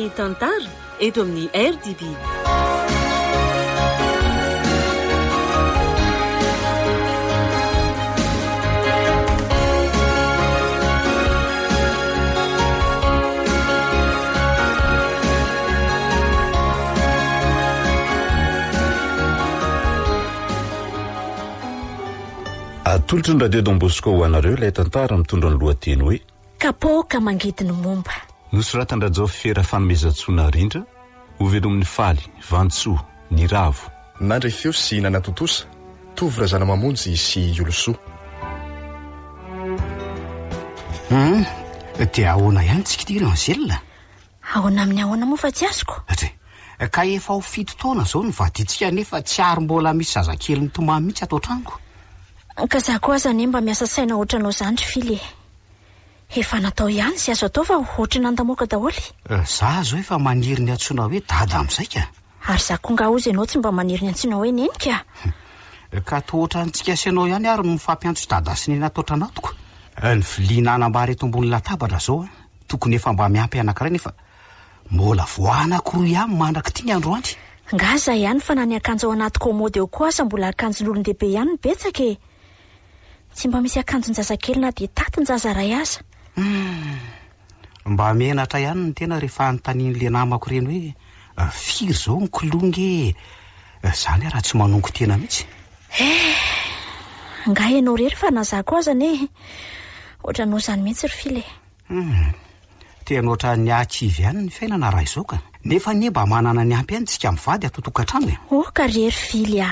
ny tantara eto amin'ny RDB. Atolotry ny radio Don Bosco ho anareo ilay tantara mitondra ny lohateny hoe kapoaka mangidiny momba. Nosoratan-drazao fera fanomezantsona rindra ho velomin'ny faly, vantsoa, ny ravo. Nandray feo sy nanatotosa, tovy razana mamonjy sy olosoa. Dia ahoana ihany tsika ity Rangelina? Ahoana amin'ny ahoana moa fa tsy azoko. Ka efa ho 7 taona zao ny vaditsika nefa tsy ary mbola misy zazakely nitomany mihitsy ato an-trango. Ka za koa aza mba miasa saina ohatranao zandry fily. Efa natao ihany sy azo atao fa ohatry nandamoaka daholy. Za zao efa maniry ny antsoina hoe dada amin'izay ka. Ary za koa nga ozy ianao tsy mba maniry ny antsoina hoe nenika. Ka toa antsika sy ianao ihany ary no fampiantso dada sy neny atao tranatoko. Ny viliana anambary eto ambony latabatra zao tokony efa mba miampy anankiray nefa mbola voanakoroa ihany mandraka ty ny androany. Nga za ihany fa na ny akanjo ao anaty kômôdy eo koa sa mbola akanjon'olon-dehibe ihany ny betsaka e. Tsy mba misy akanjon-jazakely na dia tatin-jaza ray aza. Mba menatra ihany ny tena rehefa anontanian'le namako ireny hoe firy zao ny kolongy zany raha tsy manongo tena mihitsy. Nga ianao rery fa na za koa zany ohatranao zany mihitsy ry fily. Tena ohatra ny akivy ihany ny fiainana raha izao ka. Nefa ny mba manana ny ampy ihany tsika mivady ato-tokantrano. Ka rery fily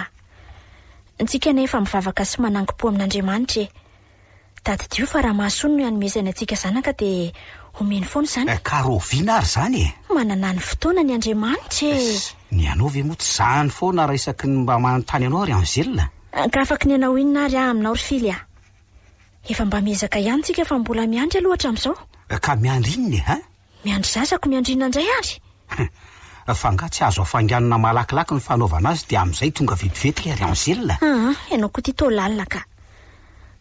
Ntsika nefa mivavaka sy manangom-po amin'Andriamanitra e. Tadidio fa raha mahasoa no hanomezana antsika zanaka dia omeny foana zany. Ka roviana ary zany e. Manana ny fotoana ny Andriamanitra e. Ny anao ve moa tsy zany foana raha isaky ny mba manontany anao ry Angelina. Ka afaka ny anao inona ary aminao ry fily Efa mba miezaka ihany tsika fa mbola miandry aloha hatramin'izao. Ka miandry inona ha? Miandry zazako miandrina indray ary. Fa nga tsy azo afanganana malakilaky ny fanaovana azy dia amin'izay tonga vetivetika ry Angelina. Ianao koa ty tao lalina ka.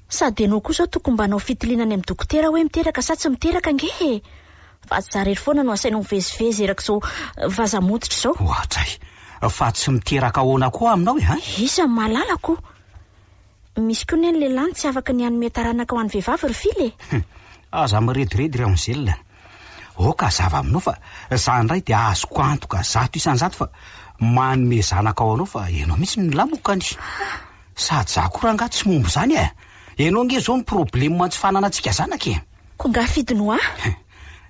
Sady ianao koa zao tokony mba hanao fitilinany amin'ny dokotera hoe miteraka sa tsy miteraka nge. Fa tsy zarery foana no asainao mivezivezy erak'izao vaza-moditra zao. Ohatray, fa tsy miteraka ahoana koa aminao ha? Isa mahalalako. Misy koa ny lehilahy tsy afaka ny hanome taranaka ho an'ny vehivavy ry fily. Aza mirediredy ry Angelina. Ka zava aminao fa za ndray dia azoko antoka 100 isan-jato fa manome zanaka ao anao fa ianao mihitsy ny lamokany. Sady za koa raha nga tsy mombo zany e. Ianao nge zao ny problema tsy fanana antsika zanaka e. Ko nga fidino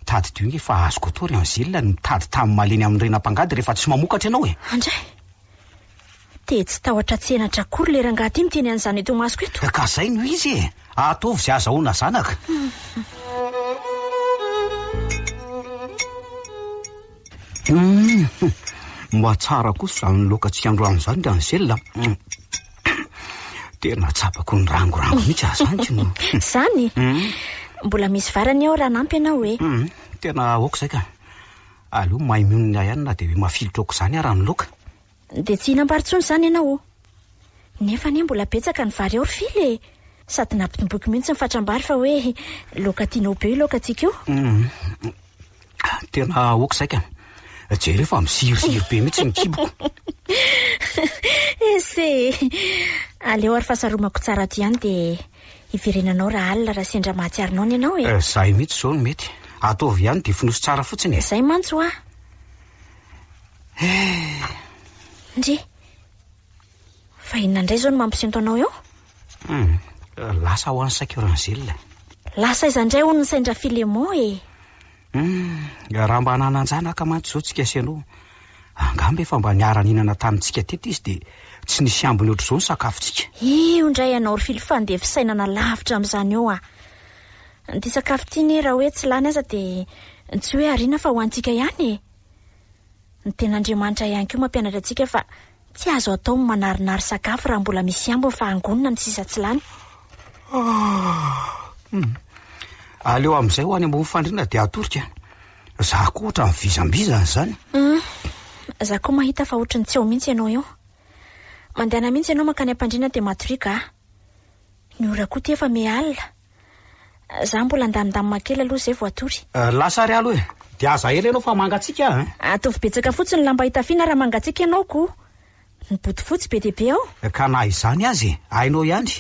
Tadidio nge fa azoko atao ry Angelina ny mitady tamin'ny maleny amin'ny renam-pangady rehefa tsy mamokatra ianao e. Andray. Tsy tahotra tsenatra akory le rangaty miteny an'izany eto masoko eto. Ka zay no izy e. Ataovy zay azahoana zanaka. Mba tsara kosa zany lokatsika androany zany ry Angelina. Tena tsapako ny rangorango mihitsy azany. Zany? Mbola misy varany ao raha nampy ianao e. Tena aoka zay ka. Aleo mahay mionona ihany na dia hoe mafilotra aoka zany raha ny loka. Dia tsy hinambaritsony zany ianao. Nefa ne mbola betsaka ny vary ao ry fily. Sady nampitomboky mihitsy ny fatrambary fa hoe loka tianao be io lokatsika io. Tena aoka zay ka. Jery efa misiry be mihitsy ny kiboko. Aleo ary fasaromako tsara ty ihany dia iverenanao raha alina raha sendra mahatsiarinao ny ianao e. Zay mihitsy zao no mety. Ataovy ihany dia finosy tsara fotsiny e. Zay mantsy Ndry, fa inona indray zao no mampisinto anao eo? Lasa ho ansaiko ry Angelina. Lasa izandray hono ny saindra Filemon e. Raha mba nananjanaka mantsy zao tsika sy ianao. Angamba efa mba niara-ninana tamintsika teto izy dia tsy nisy ambiny ohatr' izao ny sakafontsika. Io indray ianao ry fily fa ndeha fisainana lavitra amin'izany eo Ty sakafo ty ne raha hoe tsy lany aza dia tsy hoe ariana fa ho antsika ihany e. Ny ten'Andriamanitra ihany koa mampianatra antsika fa tsy azo atao manarinary sakafo raha mbola misy ambiny fa angonina ny sisa tsy lany. Aleo amin'izay ho any ambony fandriana dia atorika. Za koa ohatra mivizambizana zany. Za koa mahita fa ohatry ny tsy ao mihitsy ianao eo. Mandehana mihitsy ianao makany am-pandriana dia matorika. Ny ora koa ty efa mialina. Za mbola andamindamina kely aloha zay voatory. Lasa ry aloha e. Dia aza ela ianao fa mangatsiaka Atovy betsaka fotsiny lamba hitafiana raha mangatsiaka ianao ko. Ny botifotsy be deaibe ao. Ka na izany azy hainao ihany.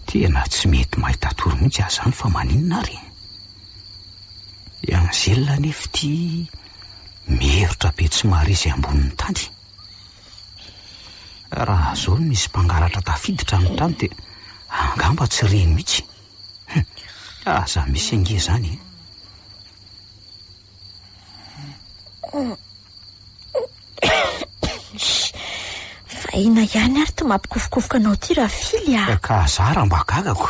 Tena tsy mety mahita tory mihitsy aza ny fa maninona ary. Angelina nefa ty merotra be tsy mahare izay ambonin'ny tany. Raha zao misy mpangalatra tafiditra amin'ny trano dia angamba tsy reny mihitsy. Aza misy ange zany. Fa ina ihany ary to mampikofokofoka anao ty raha fily a. Ka zara mba gagako.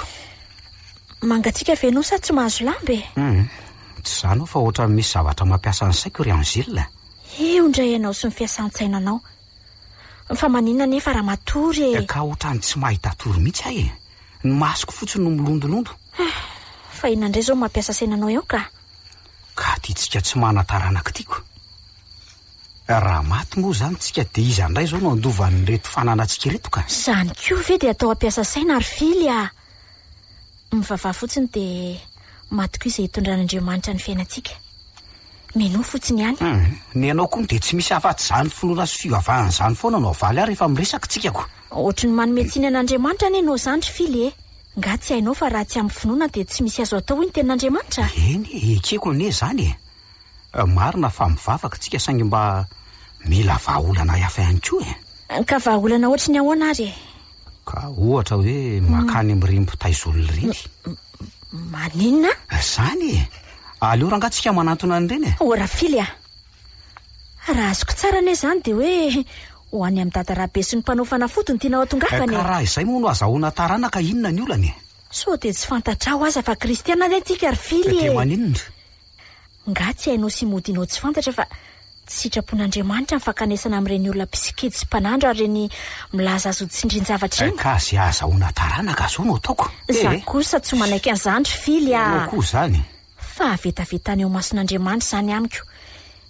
Mangatsiaka venao sa tsy mahazo lamba e? Tsy zany fa ohatra misy zavatra mampiasa ny saiko ry Angela. Eo indray ianao sy ny fiasan-tsainanao. Fa maninona nefa raha matory e? Ka ohatrany tsy mahita tory mihitsy ahy e. Ny masoko fotsiny no milondolondo. Fa ina indray zao mampiasa sainanao eo ka? Ka tiatsika tsy manataranaka tiako. Raha maty moa zany tsika dia iza indray zao no andovan'ny reto fananantsika reto ka. Zany koa ve dia atao ampiasa saina ary fily a. Mivavah fotsiny dia maty koa izay hitondran'Andriamanitra ny fiainantsika. Meno fotsiny ihany. Ny ianao koa dia tsy misy afa-tsy zany finoana sy fivavahana zany foana no avaly ary rehefa miresaka tsikako. Ohatry ny manome-tsiny an'Andriamanitra anie nao zany fily e. Nga tsy hainao fa raha tsy amin'ny finoana dia tsy misy azo atao iny tenin'Andriamanitra. Eny, ekeko ne zany e. Marina fa mivavaka tsika saingy mba mila vahaolana hafa ihany koa e. Ka vahaolana ohatry ny ahoana ary? Ka ohatra hoe makany mirimbo taizolo reny. Maninona? Zany e. Aleo rangatsika manantona an'ireny e. Ora fily a. Raha azoko tsara ne zany dia hoe ho any amin'ny dadarabe sy ny mpanao fanafody ny tianao atongafany. Ka raha izay moa no azahoana taranaka inona ny olany. So dia tsy fantatrao aza fa kristiana anie tsika ary fily e. Dia maninona? Nga tsy hainao sy modinao tsy fantatra fa tsy sitrapon'Andriamanitra ny fankanesana amin'ireny olona pisikety sy mpanandro ary reny milaza azo tsindrin-javatra eny. Ka zay azahoana taranaka zao no ataoko. Za kosa tsy manaiky an'izany fily a. Ao koa zany. Fa avetavetany eo mason'Andriamanitra zany amiko.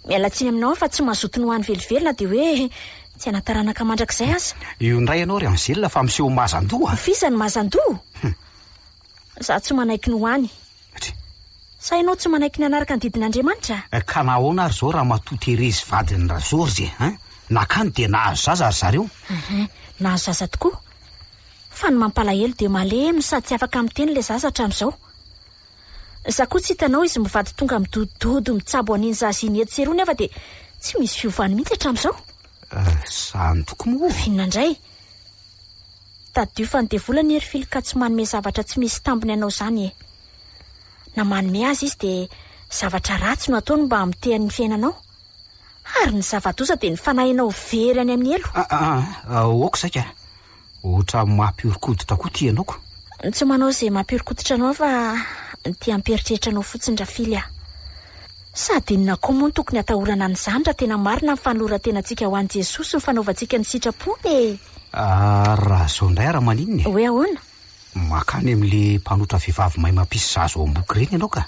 Miala tsiny aminao fa tsy mahazotony ho any velivelona dia hoe tsy hanataranaka mandrakizay aza. Io indray ianao ry Angela fa miseho mazandoa. Fisa ny mazandoa? Za tsy manaiky ny ho any. Sa ianao tsy manaiky ny anaraka ny didin'Andriamanitra? Ka nahoana ary zao raha matoa Terezy vadiny ra George nakany dia nahazo zaza ry zareo. Nahazo zaza tokoa. Fa ny mampalahelo dia malemy sady tsy afaka miteny ilay zaza hatramin'izao. Za koa tsy hitanao izy mivady tonga midododo mitsabo an'iny zaza iny eto seroa nefa dia tsy misy fiovany mihitsy hatramin'izao. Zany tokoa moa. Inona indray? Tadio fa nydevolana ery fily ka tsy manome zavatra tsy misy tambiny ianao zany e. Na manome azy izy dia zavatra ratsy no ataony mba hamitehan'ny fiainanao. Ary ny zava-doza dia ny fanahinao very any amin'ny elo. Oako saika. Ohatra mampiorikoditra koa ty ianaoko. Tsy manao izay mampiorikoditra anao fa ty hampieritreritra anao fotsiny ra fily a. Sady inona koa moa no tokony atahorana an'izany raha tena marina ny fanorantenantsika ho an'i Jesosy ny fanaovantsika ny sitrapony e. Raha zao indray ara maninona? Hoe ahoana? Makany amin'le mpanotra vehivavy mahay mampisy zazo ao am-boky ireny ianao ka.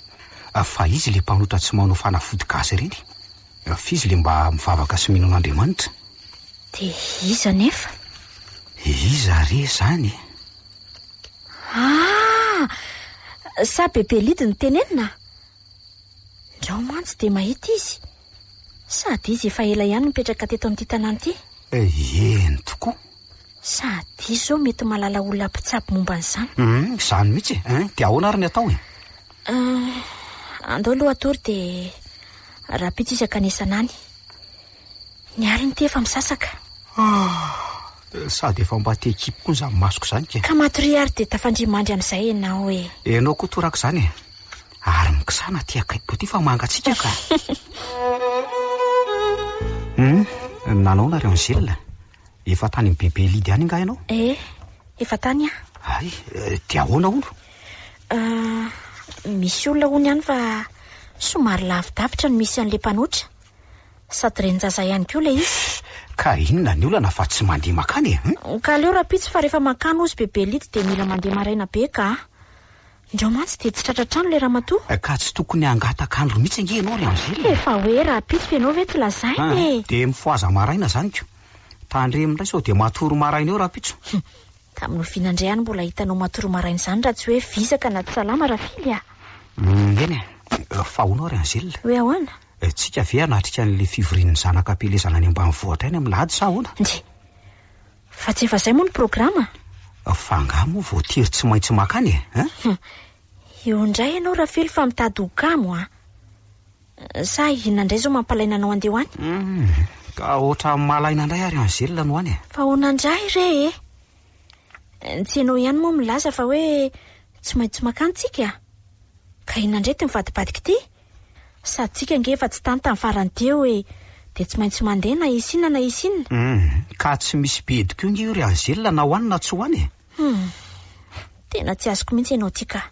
Fa izy le mpanotra tsy manao fanafody gasy ireny. Fizy le mba mivavaka sy mino an'Andriamanitra. Dia iza nefa? Iza re zany? Sa bebe Lidy ny tenenina? Ndrao mantsy dia mahita izy. Sady izy efa ela ihany mipetraka teto amin'ity tanàna ity. Eny tokoa. Sady izy zao mety malala olona mpitsabo momba an'izany. Zany mihitsy dia ahoana ary ny atao e? Andao aloha atory dia raha-pitsisaka nesanany. Ny aliny ty efa misasaka. Sady efa mba te ekipo koa izany masoko izany ke. Ka matory ary dia tafandrimandry amin'izay ianao e. Ianao koa torako izany e. Ary mikisana ty akaiko ty fa mangatsika ka. Nanao ry Angela. Efa tany amin'ny bebe Lidy any nga ianao? Efa tany a. Ay, dia ahoana ono? Misy olona hony ihany fa somary lavidavitra no misy an'ilay mpanotra. Sady renin-jaza ihany koa ilay izy. Ka inona ny olana fa tsy mandeha makany e? Ka aleo raha-pitsy fa rehefa makany ozy bebe Lidy dia mila mandeha maraina be ka. Ndreo mantsy dia tsy tratratrano ilay ramatoa. Ka tsy tokony hangatakandro mihitsy ange ianao ry Angela. Efa hoe raha-pitsy fa ianao ve tsy lazainy e. Dia mifoaza maraina zany ko. tandremindray sao dia matoro maraina eo Rapitso. Tamin'ny fihinandray ihany mbola hitanao matoro maraina izany raha tsy hoe visaka na tsy salama Rafily a. Eny fahonao ry Angelina. Hoe ahoana? Tsika ve anatrika an'ilay fivorian'ny zanakam-pelezana any ambanivohitra any amin'ny Lahady sa ahoana? Ndre fa tsy efa izay moa ny programa. Fa angaha moa voatery tsy maintsy makany e. Eo indray ianao Rafily fa mitady hokamo a. Sa inona indray zao mampalaina anao andeha ho any? Ka ohatra malaina indray ary Angelina no any e. Fa ahoana indray re e? Tsy ianao ihany moa milaza fa hoe tsy maintsy makany tsika. Ka inona indray ty mivadibadika ity? Sady tsika nge efa tsy tany tamin'ny farany teo hoe dia tsy maintsy mandeha na isinna na isinna. Ka tsy misy bediko io ry Angelina na ho any na tsy ho any e. Tena tsy azoko mihitsy ianao tika.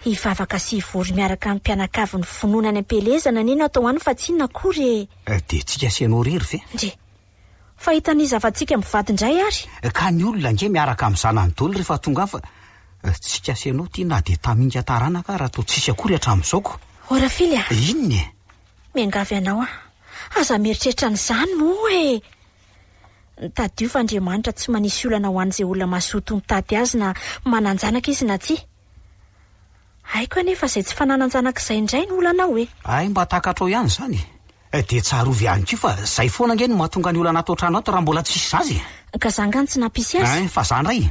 Hivavaka sy hivory miaraka amin'ny mpianakavin'ny finoana any am-pelezana nena atao any fa tsy inona akory e. Dia tsika sy ianao rery ve? Ndre fa hitaniza fa tsika mivady indray ary. Ka ny olona nge miaraka amin'ny zanany dolo rehefa tonga fa tsika sy ianao ty na dia taminga taranaka raha toa tsisy akory hatramin'izao. O Rafily a. Inona e? Miangavy anao a. Aza mieritreritra n'izany moa e. Nitadio fa Andriamanitra tsy manisy olana ho an'izay olona mazoto mitady azy na mananjanaka izy na tsy. Haiko anefa izay tsy fanananjanaka izay indray ny olanao e. Ay mba takatrao ihany izany. Dia tsara ovy ihany koa fa izay foana nge no mahatonga ny olana atao trano ato raha mbola tsisy zazy. Ka zangany tsy nampisy azy. Fa zany ray.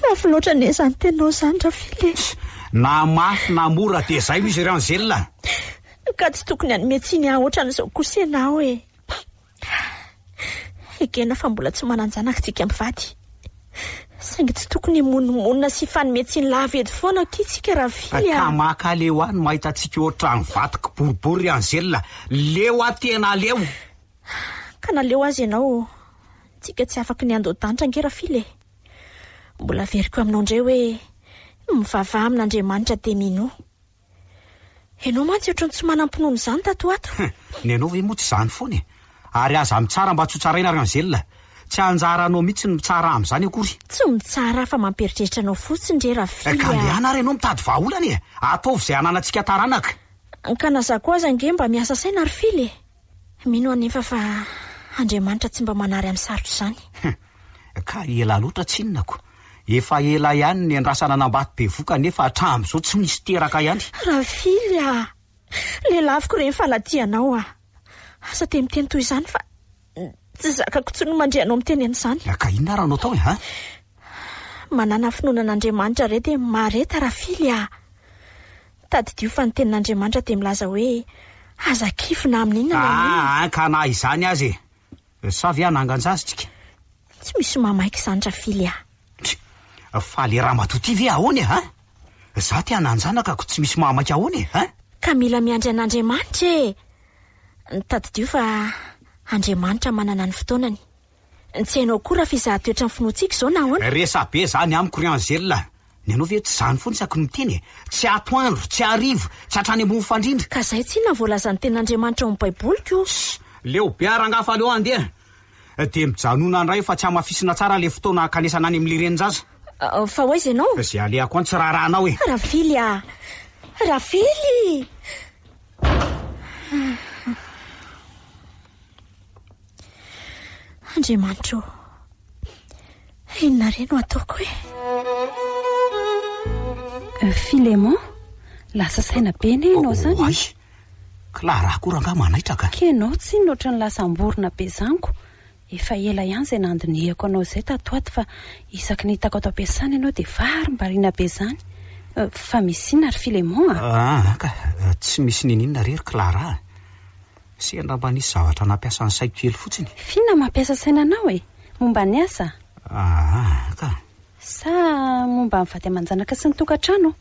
Mafy loatra ne izany tenao izany Rafily. Na mafy na mora dia izay misy ry Angelina. Ka tsy tokony hanometsiny aho ohatran'izao kosa ianao e. Ekena fa mbola tsy mananjanaka tsika mivady. Saingy tsy tokony monina sy fanometsiny lava edy foana ity tsika Rafily a. Ka maka leo any mahita tsika ohatran'ny vatoko boribory ry Angelina. Leo a tena leo. Ka naleo azy ianao. Tsika tsy afaka ny andao-danitra nge Rafily e. Mbola veriko aminao indray hoe mivavaha amin'Andriamanitra dia mino. Ianao mantsy ohatrany tsy manam-pinoana izany tato ato. Ny ianao ve moa tsy izany foana e. Ary aza mitsara mba tsy ho tsaraina ry Angelina. Tsy anjaranao mihitsy ny mitsara amin'izany akory. Tsy mitsara fa mamperitreritra anao fotsiny re Rafily. Ka andeana ary ianao mitady vahaolana e. Ataovy izay ananantsika taranaka. Ka naza koa aza nge mba miasa saina Rafily. Mino anefa fa Andriamanitra tsy mba manary amin'ny sarotra izany. Ka ela loatra tsy inonako. Efa ela ihany ny andrasana anambato be voka nefa hatramin'izao tsy misy teraka ihany. Rafily a. Lehilaviko re faladianao a. Asa te miteny toy izany fa tsy zakako tsy no mandrianao miteny an'izany. Ka inona raha anao tao e ha? Manana finoanan'Andriamanitra re dia mareta Rafily a. Tadidio fa ny tenin'Andriamanitra dia milaza hoe aza kifina amin'inona. Ka na izany azy e. Sa ve anangan-jazy tsika? Tsy misy mamaika izany Rafily a. Fa le raha matoty ve ahoana e ha? Za ty ananjanaka ko tsy misy mamaika ahoana e ha? Ka mila miandry an'Andriamanitra e. Tadidio fa Andriamanitra manana ny fotoanany. Tsy hainao koa raha fizaha toetra ny finoantsika izao na ahoana? Resa be zany amiko ry Angelina. Ny anao ve tsy izany foana isaky ny miteny e. Tsy atoandro, tsy arivo, tsy hatrany ambony fandrindra. Ka izay tsy inona voalazan'ny tenin'Andriamanitra ao amin'ny Baiboly ko. Leo be arangafa aleo andeha. Dia mijanona indray fa tsy hamafisina tsara le fotoana kanesana any amin'le renin-jaza. Fa hoaiza ianao? Izay alehako any tsy rahanao e. Rafily a. Rafily. Andriamanitra, inona re no ataoko e? Filémon, lasa saina be ne ianao zany. Ay, Clara koa rangaha manaitraka. Kenao tsy notra ny lasam-borona be zaniko. Efa ela ihany izay nandinihako anao izay tatoato fa isaky ny hitako ato am-piasana ianao dia varim-bariana be izany. Fa misy inona ry Filémon a? Ka tsy misy ninona rery Clara. Sendra mba nisy zavatra nampiasa ny saiko kely fotsiny. Fina mampiasa saina anao e? Momba ny asa? Ka. Sa momba ny vady aman-janaka sy ny tokantrano?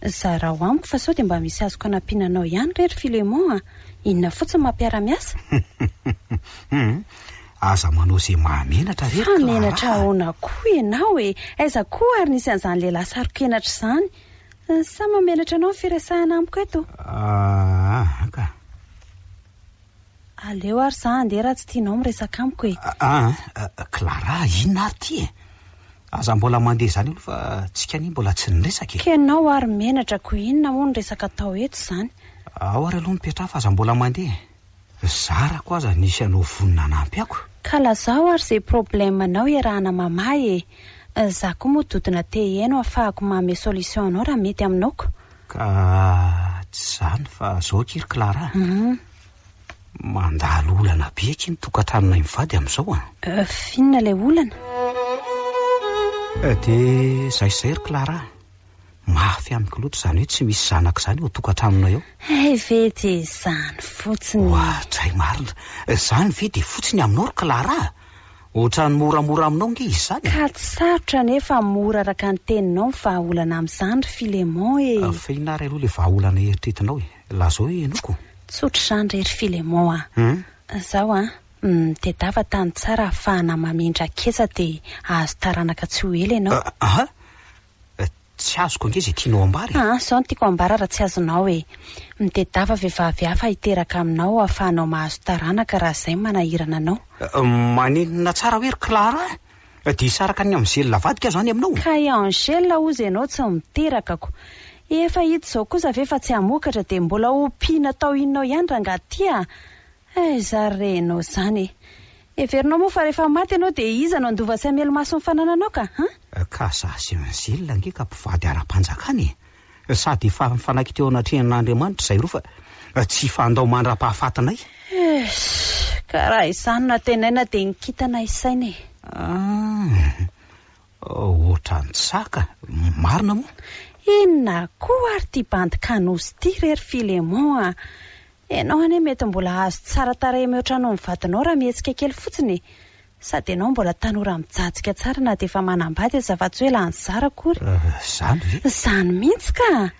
Za raha ho amiko fa sao dia mba misy azoko anampiana anao ihany rery Filémon a. Inona fotsiny mampiara-miasa? Aza manao izay mahamenatra rery Clara. Hamenatra ahoana koa ianao e? Aiza koa ary nisy an'izany lehilahy sarokenatra izany? Sa mamenatra anao ny firesahana amiko eto? Ka. Aleo ary za andeha raha tsy tianao miresaka amiko e. Clara, inona ary ty e? Aza mbola mandeha izany olo fa tsika ny mbola tsy niresaka e. Kenao ary menatra ko inona moa ny resaka atao eto izany? Ao ary aloha mipetraha fa aza mbola mandeha. Zarako aza nisy anao vonina nampy ako. Ka lazao ary izay problemanao iarahana mamahy e. Za koa moa dodina te heno ahafahako manome solution anao raha mety aminaoko. Ka tsy zany fa zao kiry Clara. Mandalo olana be ky ny tokantranonay mivady amin'izao a. Finona ilay olana? De zay ry Clara. Mafy amiko loatra zany hoe tsy misy zanaka zany eo tokantranonay eo. Ve de zany fotsiny. Ohatray marina. Zany ve de fotsiny aminao ry Clara. Ohatrany moramora aminao nge izy zany. Ka tsy sarotra nefa mora araka ny teninao ny vahaolana amin'izany ry Filemon e. Fehinary aloha le vahaolana eritretinao e. La zao hoe enoko. Tsotra zany re ry Filemon Zao tedava tany tsara ahafahana mamindra kesa de ahazo taranaka tsy ho ela ianao. Tsy azoko ange zay tianao ambary. Zao no tiako ambara raha tsy azonao e. Mitedava vehivavy hafa hiteraka aminao ahafahanao mahazo taranaka raha izay manahirana anao. Manenina tsara hoe ry Clara. De isaraka ny amin'ny zelona vadika zany aminao. Ka i Angela ozy ianao tsy miterakako. Efa hita zao kosa ve fa tsy hamokatra de mbola ompiana tao inao ihany raha ngatia. Zarenao zany. Everinao moa fa rehefa maty ianao de iza no andova sy hamelo-maso ny fanananao ka? Ka za sy zelona nge ka mpivady ara-panjakany. Sady efa mifanaiky teo anatrehan'Andriamanitra izay roa fa tsy fandao mandra-pahafatanay. Ka raha izany na tenaina de nikitana isaina e. Ohatrany saka. Marina moa. Inona koa ary ty bandikanosy ty rery Filemon Ianao ane mety mbola azo tsara tarehy mihoatranao ny vadinao raha mihetsika kely fotsiny. Sady ianao mbola tanora mijajika tsara na de efa manambady aza-fa-tsy hoe lany akory. Zany ve? Zany mihitsy ka.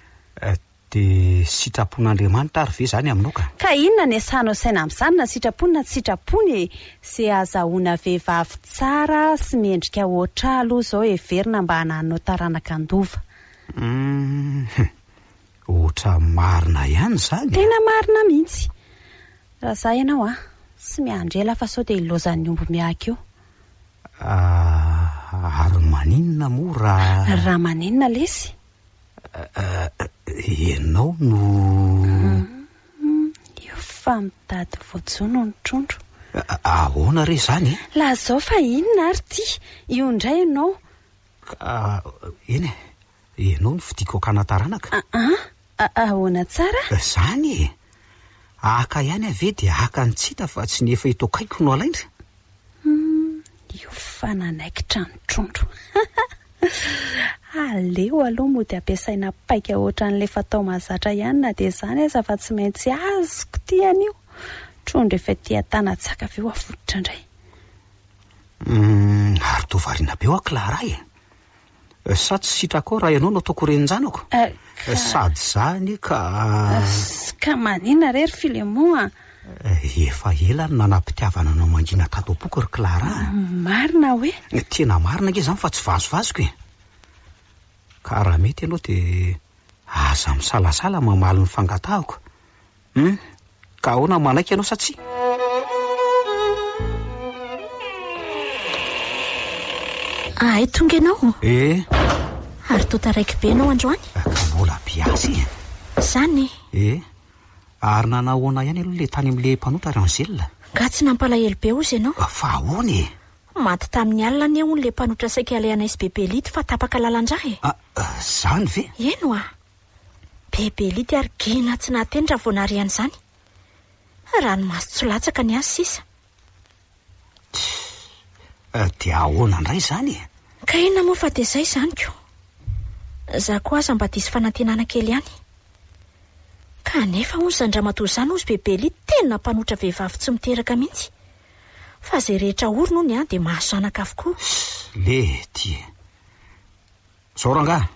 De sitrapon'Andriamanitra ary ve zany aminao ka? Ka inona ny asahanao saina amin'izany na sitrapony na tsy sitrapony Zay azahoana vehivavy tsara sy miendrika oatra aloha zao heverina mba hananao taranaka andova. Oatra marina ihany zany. Tena marina mihitsy. Raha za ianao sy miandrela fa sao de ilozan'ny omby miaka eo. Ary maninona moa raha maninona lesy? Ianao no io fa mitady voajono ny trondro. Ahoana re zany? La zao fa inona ary ty? Io indray ianao. Eny ianao no fidiko akana taranaka. Ahoana tsara? Zany aka ihany ave de aka ny tsita fa tsy nefa itokaiko no alaindra. Io fananaikitra ny trondro. Aleo aloha moa de ampiasaina paika ohatran'le fatao mahazatra ihany na de zany aza fa tsy maintsy azoko ty anio. Trondro efa tia tanatsaka aveo afototra indray. Ary tovariana be Clara sa tsy sitrako raha ianao no ataoko renjanako. Sady zany ka manina rery Filemon Efa ela no nanam-pitiavana anao mangina tato am-poko ry Clara. Marina hoe? Tena marina nge zany fa tsy vazovazoko Ka raha mety ianao de aza misalasala mamaly ny fangatahako. Ka ahoana manaiky ianao satsia? Tonga ianao? Ary tota raiky be ianao androany? Ka mbola biasy Zany? Ary nanahoana ihany aloha le tany amin'le mpanotra Angela. Ka tsy nampalahelo be ozy ianao? Fa ahoana Maty tamin'ny alina anie hono le mpanotra saika alehanay Bebelity fa tapaka lalandray Zany ve? Eno Bebelity ary gina tsy nahatendra vao nariany zany. Ranomaso tsy latsaka ny azy sisa. De ahoana indray zany? Ka inona moa fa de zay zany ko. Za koa aza mba disy fanantenana kely ihany. Kanefa hono Zandramatoa zany ozy Bebelity tena mpanotra vehivavy tsy miteraka mihitsy. Fa zay rehetra orona hony de mahazanaka avokoa. Lety zao ranga.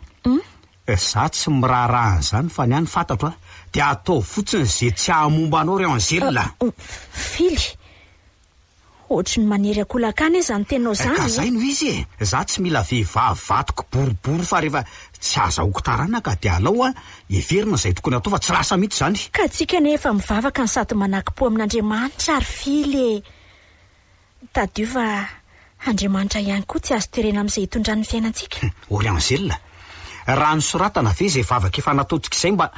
Za tsy miraharaha zany fa ny any fantatro de atao fotsiny zay tsy hahamomba anao reo Angela. Fily ohatry ny maniry akolakany zany tenao zany. Ka zay no izy za tsy mila vehivavy vatoko boribory fa rehefa tsy azahoako taranaka de alao heverina zay tokony atao fa tsy rasa mihitsy zany. Ka tsika nefa mivavaka ny sady manaky-po amin'Andriamanitra ary Fily tadio fa Andriamanitra ihany koa tsy azo terena amin'izay hitondrany fiainantsika. Ory Angela, raha nisoratana ve zay vavaka efa nataontsika izay mba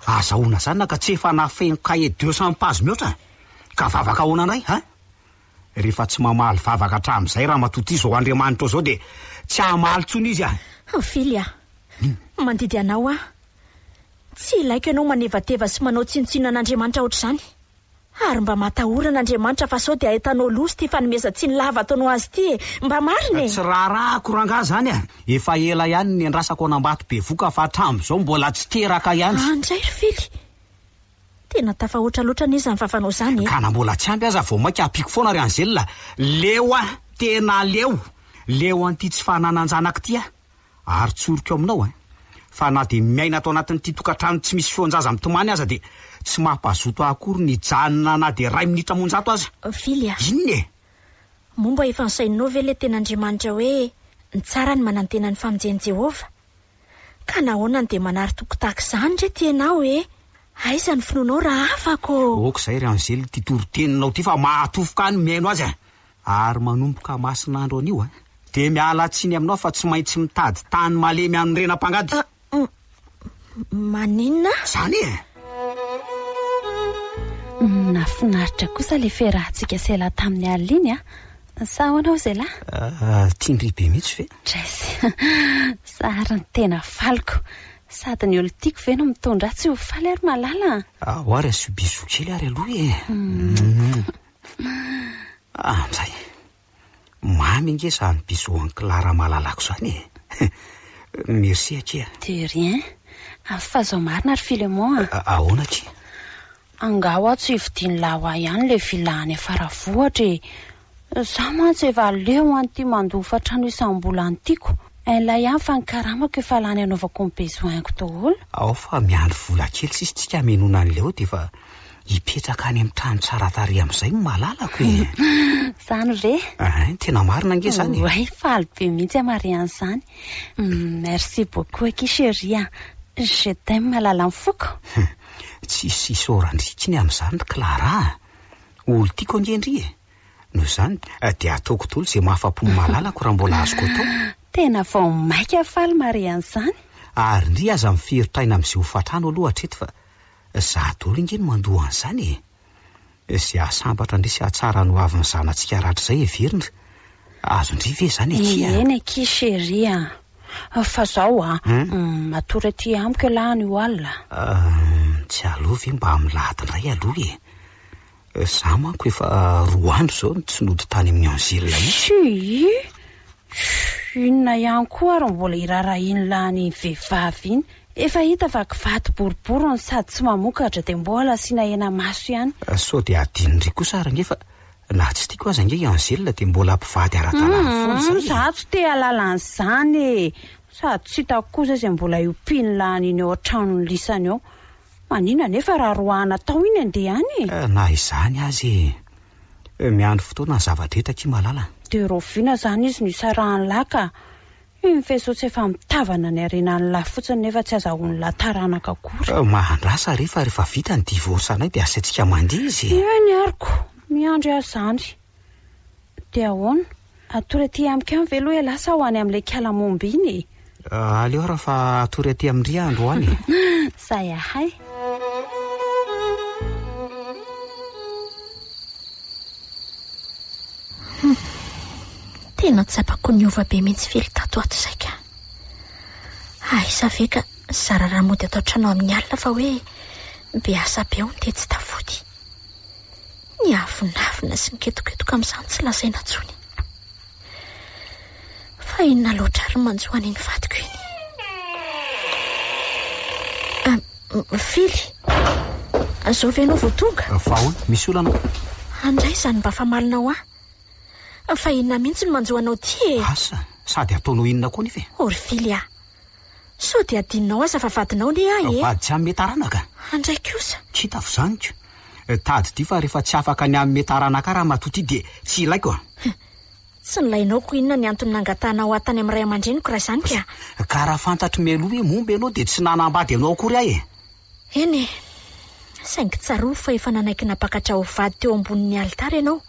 azahoana zany ka tsy efa nafeno cahier 200 pages mihoatra? ka vavaka ahoana anay ha rehefa tsy mamaly vavaka hatramin'izay raha matoty izao Andriamanitra zao de tsy hamaly tsony izy Fily mandidy anao tsy ilaiko ianao manevateva sy manao tsinotsino an'Andriamanitra ohatr'izany ary mba matahorana Andriamanitra fa sao de ahitanao loso ty fanomezan-tsiny lava ataonao azy ty mba marina tsy raharahako rangahy zany efa ela ihany ny andrasako anambato be voka fa hatramin'izao mbola tsy teraka ihany andray ry Fily tena tafahoatra loatra n'izy ny fafanao zany ka na mbola tsy ampy aza vao maika apiko foana ry Anzelina leo tena leo an'ity tsy fanananjanaka ty ary tsoriko aminao fa na de miaina atao anatin'ity tokantrano tsy misy feonjaza mitomany aza de tsy mampazoto akory ny janona na de 2 minitra monjato aza Fily inona momba efa nsainao ve le tena Andriamanitra hoe ny tsara ny manantena ny famonjeny Jehova ka nahoana de manary toko tahaka izany re tianao aiza ny finoanao raha afako ok zay ry Anzely ty toroteninao ty fa mahatofoka ny miaino azy ary manomboka masinandro an'io de miala tsiny aminao fa tsy maintsy mitady tany malemy amin'ny renam-pangady maninona zany nafinaritra kosa le fiarahantsika sela tamin'ny alina sa ahoana zay lahy tindry be mihitsy ve dresy sary ny tena faliko sady ny olo tiako ve no mitondra tsy ho faly ary malala oary subiso kely ary aloha amizay mamy nge sa ny bisoan'ny Clara malalako zany merci akia de rien fa zao marina ry Filemon ahoana akia angaho tsy hividiny lawa ihany le vilany faravohatra za mantsy efa leo anty mandofa trano isam-bola antiako ilay ihany fa ny karamako efa lany anaovako ny besoinko daholo ao fa miandry vola kely sisy tsika menona an'leo de fa hipetraka any amin'ny trano tsara tary amin'izay malalako zany ve tena marina nge zany way faly be mihitsy amarian'izany merci beaucoup aki chérie je t'aime malala ny foko tsy sorandrikiny amin'izany ry Clara olo tiako angendry noho izany de ataoko tolo zay mahafapo malalako raha mbola azoko atao tena vao maika faly marian'izany ary ndry aza miferotraina amin'izay ho fatrano aloha hatreto fa za tolo ingeny mandoha an'izany zay asambatra ndry sy atsara no avy ny zanantsika ratra zay everina azo ndry ve zany eny aki chérie fa zao matory aty amiko lahy ny oalina tsy aloha ve mba milady indray aloha za manko efa 2 andro zao tsy nody tany amin'ny Anzela inona ihany koa ary mbola irara iny lahy ny vehivavy iny efa hita fa kivaty boribory sady tsy mamokatra de mbola asiana hena maso ihany sao de adinindry kosa ary ngefa na tsy tiako aza nge Anzela de mbola mpivady ara-dalàna foana za tsy te alalan'izany sady tsy hitako kosa izay mbola iompiany lany iny eo an-tranony lisany eo manina nefa raha roahana tao iny andehany na izany azy miandro fotoana ny zavadretra ki malala de rovina zany izy nisarahany laka iny feso tsy efa mitavana ny arenany lahy fotsiny nefa tsy azahoany lataranaka akory mahandrasa rehefa vita ny divorce anay de asaintsika mandeha izy eny ariko miandry azany de ahoana atory aty amiko any veloha lasa ho any amin'ilay kialamomby iny aleo raha fa atory aty amin'ny andro any say ahay tena tsapako ny ova be mihitsy fely tato ato saika aiza ve ka zara raha mody atao trano amin'ny alina fa hoe be asa be ao ny te tsy tafody ny avinavina sy miketoketoka amin'izany tsy lazaina tsony fa inona loatra ary manjoany ny vadiko iny Fily zao ve anao vao tonga fa hoy misy olana andray zany mba famalinao fa inona mihitsy no manjoanao ty asa sady ataonao inona koa nefa ory Fily sao de adinonao aza fa vadinao ne vady tsy amin'ny metaranaka andray kosa tsy hitafo zaniko tady ty fa rehefa tsy afaka ny amin'ny metaranaka raha matoty de tsy ilaiko tsy nilainao ko inona ny antony nangatanao atany amin'ny ray aman-dreniko raha izany ka raha fantatro mialoha hoe momba ianao de tsy nanambady anao akory ahy eny saingy tsaroa fa efa nanaiky napakatra ho vady teo ambonin'ny alitara ianao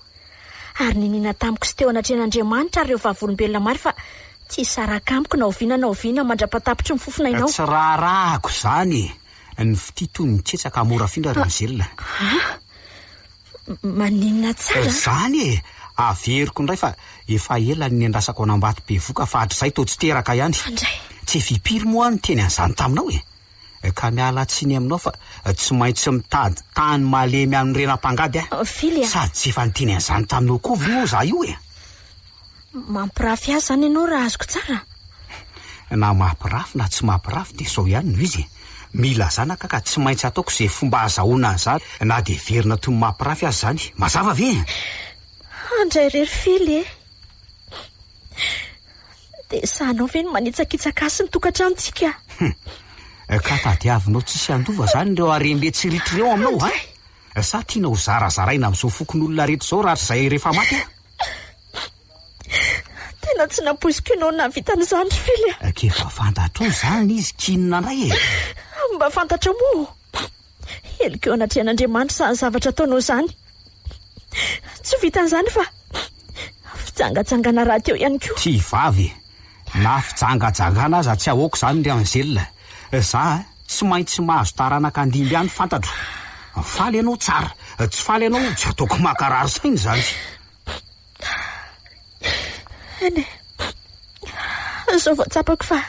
ary ninina tamiko sy teo anatren'Andriamanitra ary rehefa volombelona mary fa tsy saraka amiko na oviana mandrapatapitry ny fofonainao tsy raharahako zany ny fititony mitsetsaka mora findra raha zelona Maninona tsara? Zany averiko indray fa efa ela ny andrasako anambato be voka fa hatrizay to tsy teraka ihany. Andray. Tsy fipiry moa ny teny an'izany taminao ka miala tsiny aminao fa tsy maintsy mitady tany malemy amin'ny renam-pangady Fily sady tsy efa niteny an'izany taminao kovy moa za io mampirafy azy zany ianao raha azoko tsara. Na mampirafy na tsy mampirafy dia sao ihany no izy. Mila zanaka ka tsy maintsy ataoko izay fomba azahoana an'izany na dia verina toy ny mampirafy azy zany. Mazava ve? Andray rery Fily dia sahanao ve ny manitsakitsaka sy ny tokantranontsika? Ka tadiavinao tsisy andova zany ireo arembe tsiritriny eo aminao sa tianao zarazaraina amin'izao fokon'olona rehetra izao rahatr'izay rehefa maty tena tsy naposiko ianao na vitan'izany Fily kefa fantatro zany izy kinina indray mba fantatra moa eliko anatrehan'Andriamanitra izany zavatra ataonao zany. Tsy vitan'izany fa fitsangatsangana raha teo ihany koa. Tsy vavy na fitsangajangana aza tsy ahoako zany ry anjelina. Za tsy maintsy mahazo taranaka andimby ihany fantatro. Faly ianao tsara, tsy faly ianao tsy ataoko makarary sainy zany. Eny zao voatsapako fa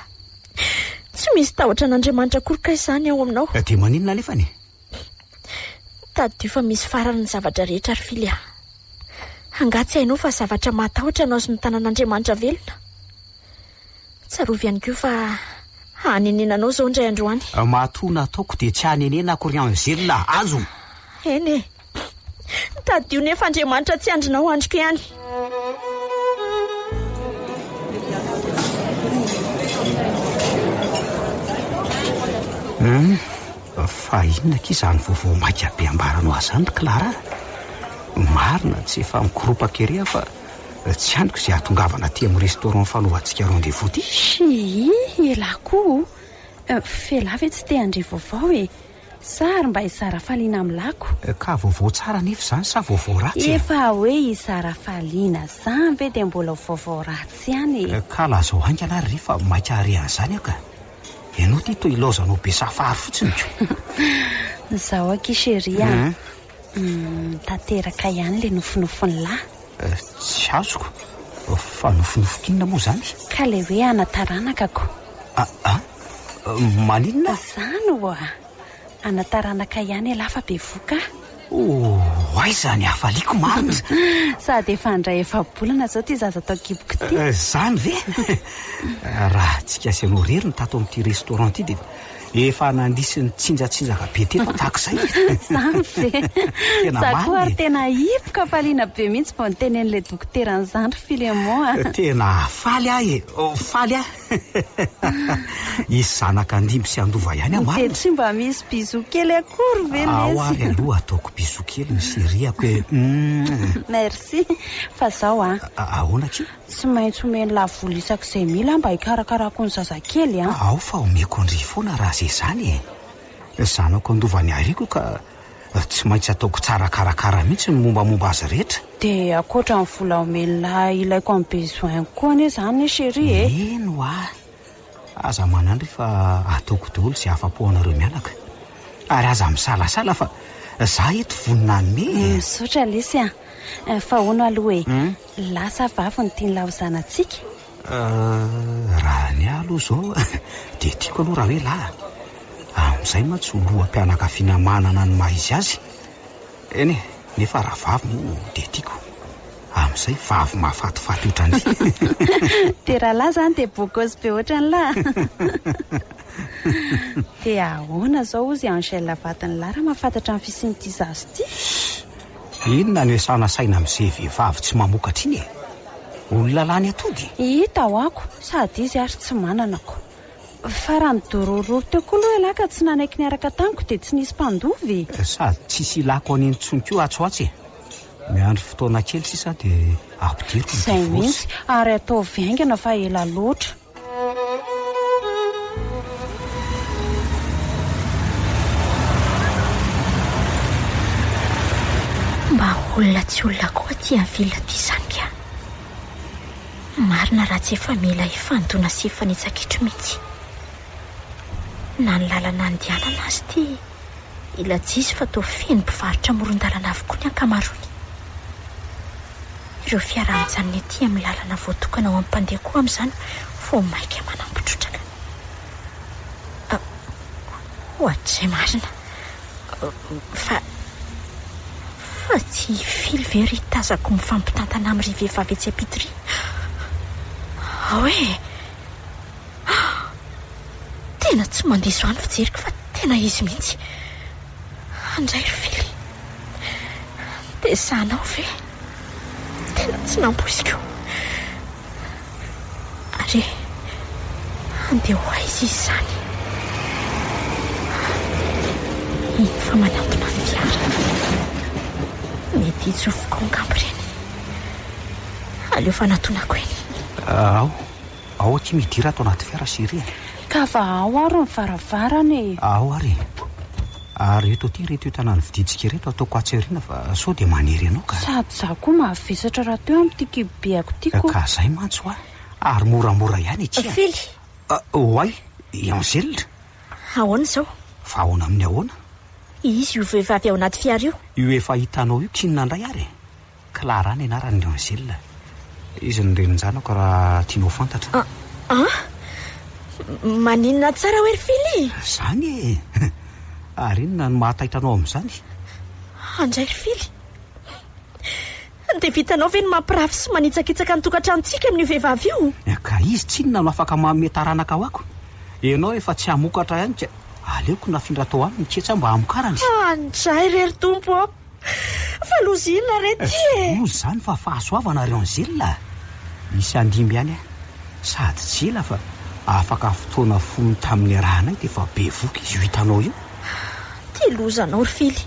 tsy misy tahotra an'Andriamanitra korika izany ao aminao. Dia maninona nefany? Tadio fa misy farany ny zavatra rehetra ary Fily hangatsy hainao fa zavatra matahotra anao sy ny tanan'Andriamanitra velona. Tsarovy ihany koa fa hanenenanao zao indray androany. Mahatoana ataoko dia tsy hanenena kory anjelina azo. Eny tadio nefa Andriamanitra tsy andrinao andrika ihany. Fa inona ki izany vaovao maika be ambaranao azy zany Clara? Marina tsy efa mikoropaka ery fa tsy andriko izay hatongavana aty amin'ny restaurant fanaovantsika rendez-vous ty. Elako felave tsy te andre vaovao sary mba hisara faliana amilako. Ka vaovao tsara nefa zany sa vaovao ratsy? Efa hoe hisara faliana zany ve dia mbola vaovao ratsy ihany. Ka lazao haingana ary rehefa maika ary an'izany ka ianao ty toa ilaozanao be safary fotsiny ko. Zaho aky sheria tateraka ihany le nofinofiny lahy. Tsy azoko fa nofinofok'inona moa zany? Ka le hoe anataranakako. Maninona? Zany anataranaka ihany lafa be voka. Aiza ny hafaliako marina. Sady efa andray efa-bolana zao ty zaza atao kiboko ty. Zany ve? Raha tsika sy anao rery ny tato amin'ity restaurant ty dia efa nandisy ny tsinjatsinjaka be teto tahak'izay. Zany ve? Sako ary tena hipoka faliana be mihitsy vao nitenen'ilay dokoteran'izany Filemon. Tena faly faly isy zanaka andimby sy andova ihany marina. Dia tsy mba misy bisou kely akory ve lesy? Ary aloha ataoko bisou kely miseriako Merci fa zao ahoana ki? Tsy maintsy omeny lavoly isak'izay mila mba hikarakarako ny zazakely Ao fa omeko andry foana raha izay zany zanako andovany ariko ka tsy maintsy ataoko tsara karakara mihitsy ny mombamomba azy rehetra. Dia akoatra ny vola omelina ilaiko amin'ny besoin koa anie zany chérie Eno aza manandry fa ataoko daholo izay afa-po anareo mianaka ary aza misalasala fa za eto vonina anome. Misaotra lesy fa hono aloha lasa vavy ny tiany lahozanantsika. Raha ny aloha zao dia tiako aloha raha hoe lahy amin'izay mantsy loham-pianakaviana manana ny maha-izy azy. Eny nefa raha vavy moa dia tiako amin'izay vavy mahafatifaty ohatrany. Dia raha lahy zany dia bokozy be ohatrany lahy. Dia ahoana zao ozy Angèle vatany lahy raha mahafantatra ny fisian'ity zazy ity? Inona no sanasaina amin'izay vehivavy tsy mamokatra iny olona lahy ny atody? Hita ho ako sady izy ary tsy mananako. Fa raha midorororo teo koa aloha lahy ka tsy nanaiky niaraka tamiko dia tsy nisy mpandovy. Sady tsisy ilako any intsony koa atsoatsy miandry fotoana kely sisa dia ampidiriko ny izay mihitsy ary atao viaingana fa ela loatra. Mba olona tsy olona koa ty amin'ny vilona ty zany ka. Marina raha tsy efa mila hifantona sy efanitsakitro mihitsy. Na ny lalana andehanana azy ty ilatsisy fa toa feno mpivarotra moron-dalana avokoa ny ankamarony. Ireo fiara mijanona ety amin'ny lalana voatokana ao amin'ny mpandeha koa amin'izany vao maika manampitrotraka. Ohatr'izay marina fa tsy fily very tazako mifampitantana amin'ry vehivavy etsy apitry. Hoe tena tsy mandiso any fijeriko fa tena izy mihitsy. Andray ry fily, dia sanao ve tena tsy nampoiziko. Ary andeha ho aizy izy izany. Iny fa manatona ny fiara. Mety hitsofoko angamba ireny. Aleo fanatonako eny. Ao tsy midira ato anaty fiara sireny. Ka va ao ary ny varavarany. Ao ary. Ary eto reto tanany viditsika reto ataoko atseriana fa sao dia maniry ianao ka. Sady za koa mavesatra raha teo amin'ity kibiako tiako. Ka zay mantsy ho ary moramora ihany itsy. Fily. Hoay, Angèle. Ahoana izao? Fa ahoana amin'ny ahoana? Izy io vehivavy ao anaty fiara io. Io efa hitanao io tsy nandray ary. Clara ny anarany Angèle. Izy ny renin-janako raha tianao fantatra. Maninona tsara hoe ry Fily? Zany e. Ary inona no mahataitranao amin'izany? Andray ry Fily, dia vitanao ve ny mampirafy sy manitsakitsaka ny tokantranontsika amin'io vehivavy io? Ka izy tsy inona no afaka manome taranaka ho ako. Ianao efa tsy hamokatra ihany ka aleoko nafindra tao aminy tsetsa mba hamokarany. Andray rery tompo, fa lozina rety e. Ozy zany fa fahasoavana ry Angèle. Misy andimby ihany sady tsy ela fa afaka fotoana fony tamin'ny rahanay dia efa be voky izy io hitanao io. Lozanao ry Fily,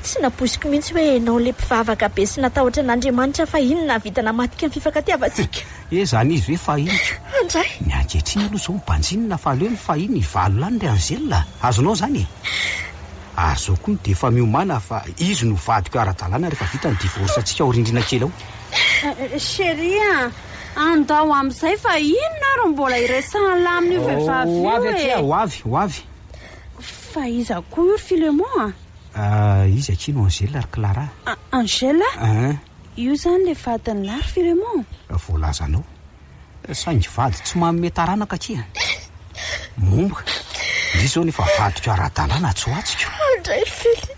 tsy napoiziko mihitsy hoe enao le mpivavaka be sy natahotra n'Andriamanitra fa inona vita namatika ny fifankatiavantsika. Zany izy hoe fahiny. Andray, ny ankehitriny aloha zao mpanjinina fa aleo ny fahiny valo lany ry Angèle. Azonao zany. Ary zao koa dia efa miomana fa izy no vadiko ara-dalàna rehefa vita ny divorce-ntsika ao rindrina kely ao. Chérie, andao amin'izay fa inona ary mbola iresana lahy amin'io vehivavy io e. Ho avy. Fa iza koa io ry Filemon? Izy akino Angèle ary Clara. Angèle? Io zany le vadiny lahy ry Filemon. Voalazanao. Saingy vady tsy manome taranaka aty. Momba. Izy zao nefa vadiko ara-dalàna tsy ho atsika. Andray ry Fily,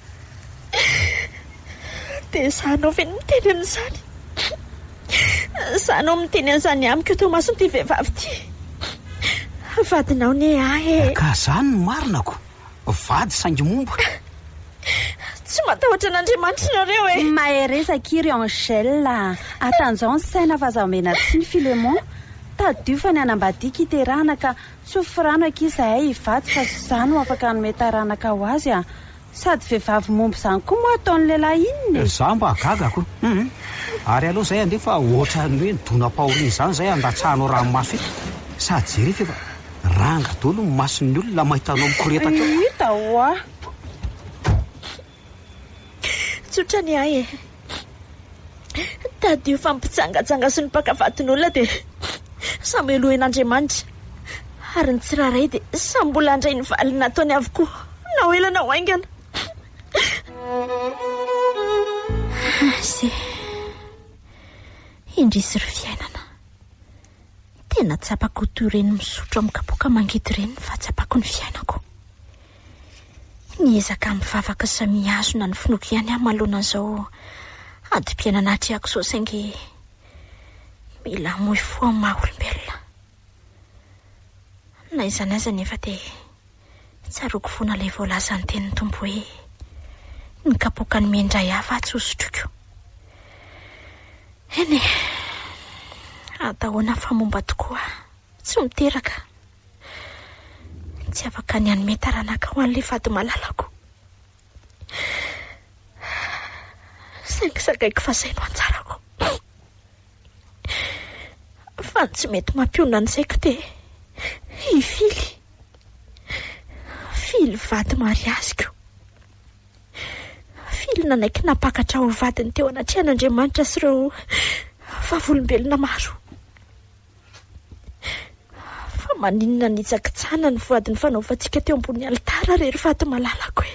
dia sanao ve miteny amin'izany? Sanao miteny an'izany amiko tao mason'ity vehivavy ity. Vadinao ne ahy. Ka zany no marinako. Vady saingy momba. Tsy matahotra n'Andriamanitra nareo e. Maheresaka iry Angèle. Atan'izao ny saina fa zamena tsy ny Filemon. Tadio fa ny anambadiaka iterahana ka sofiranaka izahay hivady fa izany no afaka hanome taranaka ho azy sady vehivavy momba izany koa moa ataon'ny lehilahy inony. Za mba gagako. Ary aloha zay andefa ohatrany hoe nidona-paoriana izany zay andatsahanao ranomaso eto. Sady jerefy efa ranga dolo ny mason'ny olona mahitanao mikoretaka. Hita hoa. Tsotra ny ahy e. Tadio fampitsangajanga sy ny mpakavadin'olona dia samy elohen'Andriamanitra. Ary ny tsiraray dia samy mbola andray ny valiny nataony avokoa. Na ho ela na ho aingana. Zay indrisy ry fiainana. Tena tsapako toy ireny misotro amin'ny kapoaka mangidy ireny fa tsapako ny fiainako. Niezaka mivavaka sy mihazona ny finoko ihany aho manoloana an'izao adi-piainana atriako izao saingy mila hamoy fo amin'ny maha-olombelona. Na aiza n'aiza nefa dia tsaroako foana ilay voalaza ny tenin'ny tompo hoe ny kapoaka ny mendray hafa tsy hosotroiko. Eny atahoana fa momba tokoa tsy miteraka. Tsy afaka ny hanome taranaka ho an'ilay vady malalako. Saingy sakaiko fa izay no anjarako. Fa ny tsy mety mampiona an'izay ko dia i Fily vady mariaziko. Fily nanaiky napakatra ho vadiny teo anatrehan'Andriamanitra sy ireo vavolombelona maro. Fa maninona nitsakitsana ny voadiny fanaovantsika teo ambony alitara rery faty malalako e.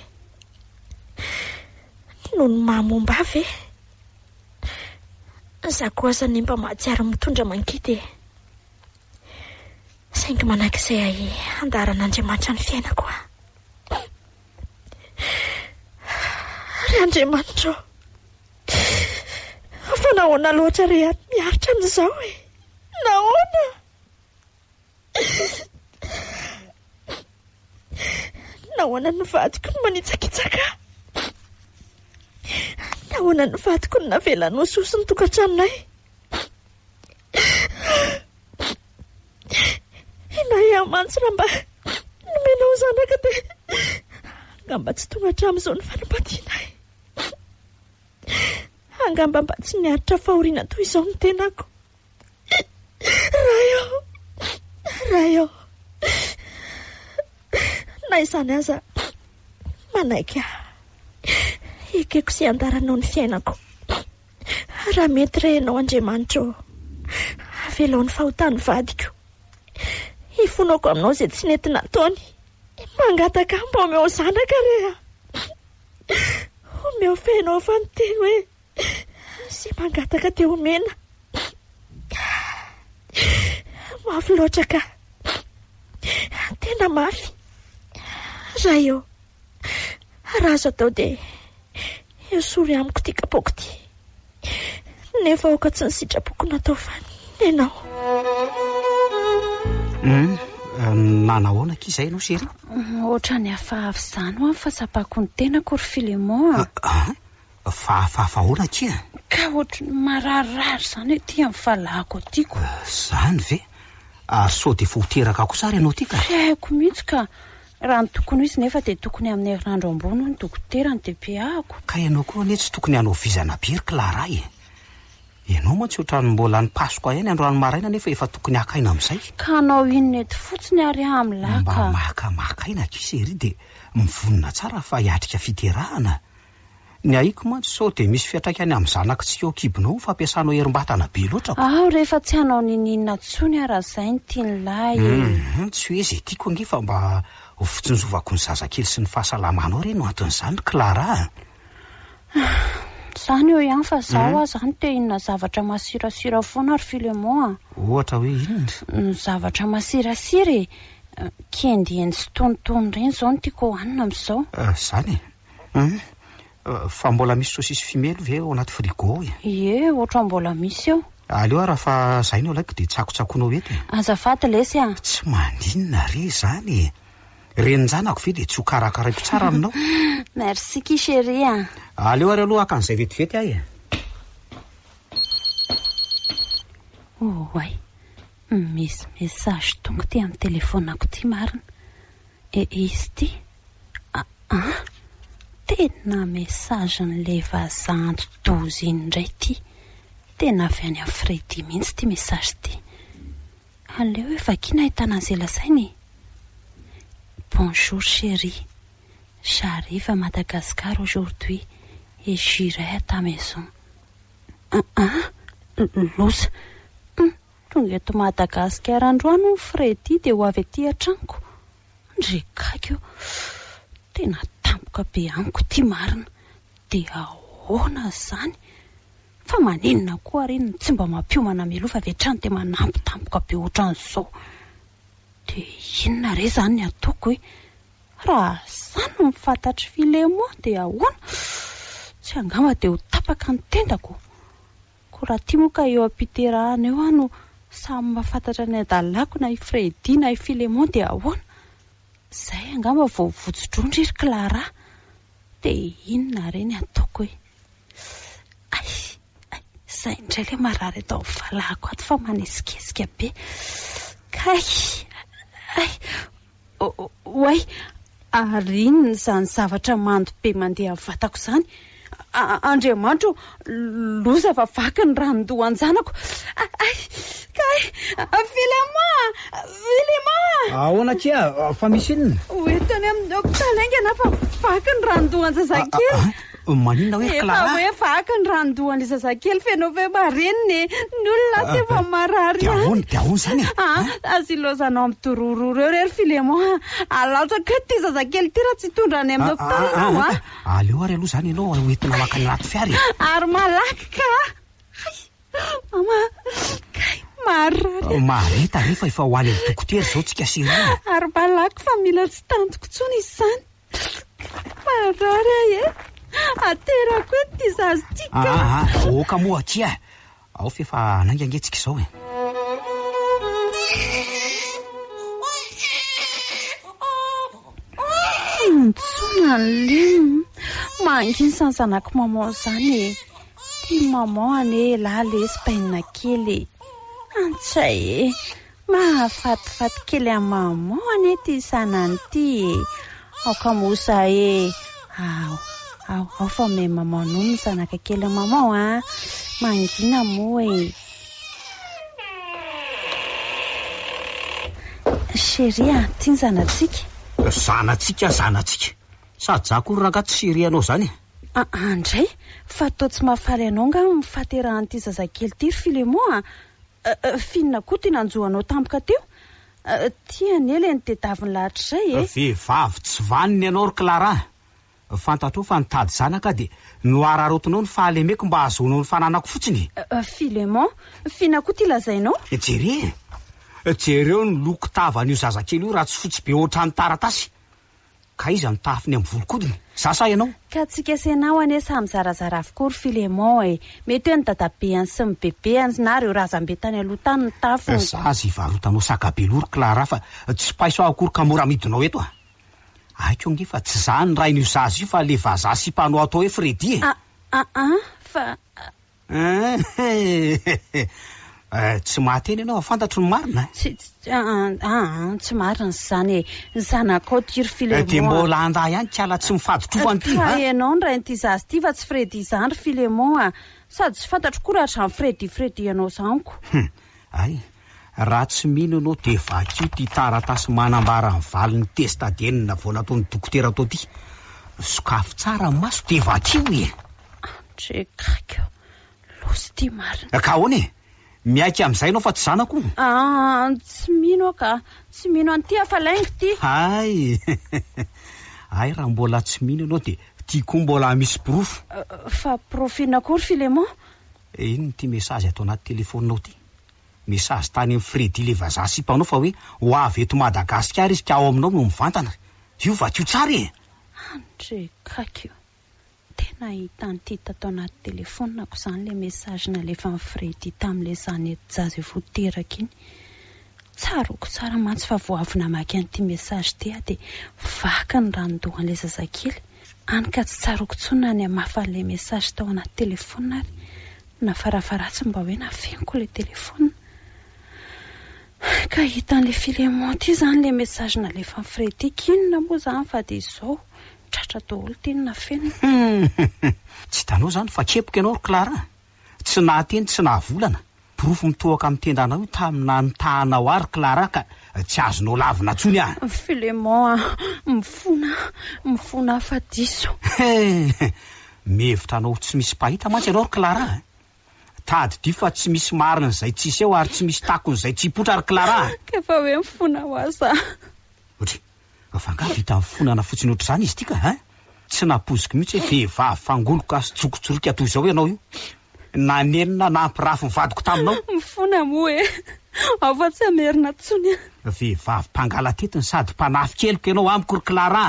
Noho ny mahamomba avy za koasa ny mba mahatsiaro mitondra mangidy e. Saingy manakizay andaran'Andriamanitra ny fiainako a. Ry Andriamanitra, fa nahoana loatra re miaritra amin'izao e. Nahoana? Nahoana ny vadiko ny manitsakitsaka? Nahoana ny vadiko ny navela nososo ny tokantranonay? Inay amantsy raha mba nomenao zanaka dia angamba tsy tonga hatramin'izao ny fanambadianay. Angamba mba tsy niaritra fahoriana toy izao ny tenako. Raio, na izany aza manaiky ekeko sy andaranao ny fiainako. Raha mety rehenao Andriamanitra, avelao ny fahotany vadiko. Ifonako aminao izay tsy nety nataony. Mangataka mba omeo zanaka reha. Omeo fenao fa ny teny hoe sy mangataka teo omena. Mafy loatra ka. Tena mafy. Raio, raha azo atao dia esory amiko ty kapoaka ty. Nefa aoka tsy ny sitrapoko natao fa nenao. Nanahoana k'izay ianao Chérie? Ohatra ny hafahavy izany ho fa sapako ny tenako ry Filemon. Fahafahaona kia? Ka ohatra ny mararirary izany ety amin'ny falahako tiako. Zany ve? Sao dia foteraka ako sary ianao ty ka? Haiko mihitsy ka. Raha ny tokony izy nefa dia tokony amin'ny herinandro ambony ny dokoterany dia piahako. Ka ianao koa anie tsy tokony hanao vizana be ry Clara e. Ianao moa tsy ohatran'ny mbola ny Pasoka ihany androany maraina nefa efa tokony hakaina amin'izay. Ka hanao inona ety fotsiny ary amin'ny laka. Mba makaina ki Chérie dia mivonona tsara fa hiatrika fiterahana. Ny aiko mantsy sao dia misy fiatraikany amin'ny zanaka tsy eo kibonao fampiasanao herim-batana be loatra ko. Rehefa tsy hanao ninina tsony araha izay ny tiany lahy. Tsy hoe izay tiako ange fa mba ho fitsinjovako ny zazakely sy ny fahasalamanao re no anton'izany Clara. Izany eo ihany fa zaho azany te inona zavatra masirasira foana ry Filemon. Ohatra hoe inona? Ny zavatra masirasira e. Kendieny sy tonitony ireny izao no tiako hohanina amin'izao. Zany fa mbola misy sosisy fimelo ve ao anaty frigo e? Ie, ohatra mbola misy eo. Aleo raha fa izay no alaiko dia tsakotsakonao ety. Azafady lesy a. Tsy mandinina re zany. Renin-janako ve dia tsy ho karakaraiko tsara aminao. Merci ki Chérie a. Aleo ary aloha akan'izay vetivety ahy e. Oay, misy message tonga ty amin'ny telefonako ty marina. Izy ty? Tena message n'ilay vazanto 12 iny indray ty. Tena avy any amin'ny Freddy mihitsy ty message ty. Aleo efa kina ahitana an'izay lasainy. Bonjour chérie, j'arrive à Madagascar aujourd'hui et j'irai à ta maison. Loza, tonga eto Madagasikara androany ny Freddy dia ho avy aty an-tranoko. Ndrekako, tena tampoka be amiko ty marina. Dia ahoana izany? Fa maninona koa ary ny tsy mba mampiomana milofa avy hatrany dia manampotampoka be ohatran'izao. Dia inona re izany ny ataoko e? Raha izany no mifantatry Filemon dia ahoana? Tsy angamba dia ho tapaka ny tendako. Ko raha tia moa ka eo am-piterahana eo no samy mahafantatra ny adalako na i Freddy na i Filemon dia ahoana? Izay angamba vao votsodrondry ry Clara. Dia inona re ny ataoko e? Izay indray ilay marary eto amin'ny valahako ato fa manesikesika be. Kay! Oay, ary inona izany zavatra mando be mandeha vatako izany? Andriamanitra, loza fa vaky ny ranondoha an-janako. Kay, Filemon! Ahoana kia, fa misy inona? Hoentany amin'ny hôpitaly aingana fa vaky ny ranondoha an-jazakely. Maninona hoe Clara? Efa hoe vaka ny randohan'le zazakely feno ve mareniny ny olona tefa marary Dia ahoana zany? azy ilozanao amin'ny torororo eo rery Filemon. Alatsaka ty zazakely ty raha tsy hitondrany amin'ny dokotera ianao aleo ary aloha zany ianao hoentina maka ny anaty fiara ary malaky ka mama kay marary mareta rehefa efa ho any amin'ny dokotera zao tsika seria ary malaky fa mila tsy tantoko tsony izy zany marary aterako ety ty zazy tika oka moa aty ao fefa nangangentsika izao ntsona ny manginy zanako maman zany ty maman ane lespaina kely antsay mahafatifaty kely a maman ane ty sanany ty aoka mosa ao fa me maman nono ny zanaka kely maman mangina moa sheria ty ny zanatsika zanatsika sady za kory raha tsy serianao zany andray fa tao tsy mahafaly anao nga mifaterahan'ity zazakely ty Filemon finina koa ty nanjoanao tampoka teo ty anele ny tedaviny lahatra izay vehivavy tsy vaniny ianao ry Clara fantatro fa nitady zanaka dia noararotinao ny fahalemeko mba hazonao ny fananako fotsiny Filemon finina koa ty lazainao jereo ny loko tavan'io zazakely io raha tsy fotsy be ohatrany taratasy ka izy mitafiny amin'ny volokodiny sasa ianao ka tsika senao ane samy zarazara avokoa ry Filemon mety hoe ny dadabeany sy ny bebeany na reo razam-betany aloha tany ny tafony zazy ivarotanao sakabelory Clara fa tsy paiso akory ka mora midinao eto aiko nge fa tsy zany rain'io zazy io fa le vazaha sy mpanao atao hoe Fredy fa tsy mahateny ianao afantatro ny marina tsy marina zany zanakao ty ry Filemon dia mbola anda ihany kiala tsy mifaditrovany ty ianao ny rain'ity zazy ty fa tsy Fredy zany ry Filemon sady tsy fantatro koa raha hatrany Fredy ianao zaniko ay raha tsy mino ianao dia vakio ty taratasy manambara ny valiny testadenina vao nataon'ny dokotera tao ty sokafo tsara ny maso dia vakio trekako losy ty marina ka hoany miaiky amin'izay ianao fa tsy zanako tsy mino tsy mino an'ty afalaingo ty ay raha mbola tsy mino ianao dia ty koa mbola misy pirofo fa pirofina koa ry Filemon ino ty mesazy atao anaty telefoninao ty mesazy tany amin'ny Fredy le vazaha sy mpanao fa hoe ho avy eto Madagasikara izy ka ao aminao no mivantana io vakio tsara andrekakio tena hitan'ity tatao anaty telefonako zany le mesazy nalefa amin'ny Fredy tamin'le zany jazy voateraka iny tsaroko tsara mantsy fa vao avy namaky an'ity mesazy ty dia vaka ny ranondohan'le zazakely any ka tsy tsaroko tsona ny amafan'le mesazy tao anaty telefona ary nafarafaratsy mba hoe nafeniko le telefona ka hitan'le Filemon ty zany le mesazy nalefa amin'ny Fredy kinona moa zany fa dia izao tratra daholo teny nafenina tsy tanao zany fa kepoka ianao ry Clara tsy nahateny tsy nahavolana pirofo mitohaka amin'ny tendanao io tamina nitahanao ary Clara ka tsy azonao lavina tsony Filemon mifona afadiso mihevitra anao tsy misy pahita mantsy ianao ry Clara tady dy fa tsy misy marina izay tsisy eo ary tsy misy takon'izay tsy hipotra ry Clara kefa hoe mifona ho aza fa nga vita mifonana fotsiny oatra zany izy ty ka tsy napoziko mihitsy hoe vehivavy fangoloka sy tsokotsoroka toy izao ianao io nanenina nampirafy mivadiko taminao mifona moa ao fa tsy amerina tsony vehivavy mpangala tetiny sady mpanafy keliko ianao amiko ry Clara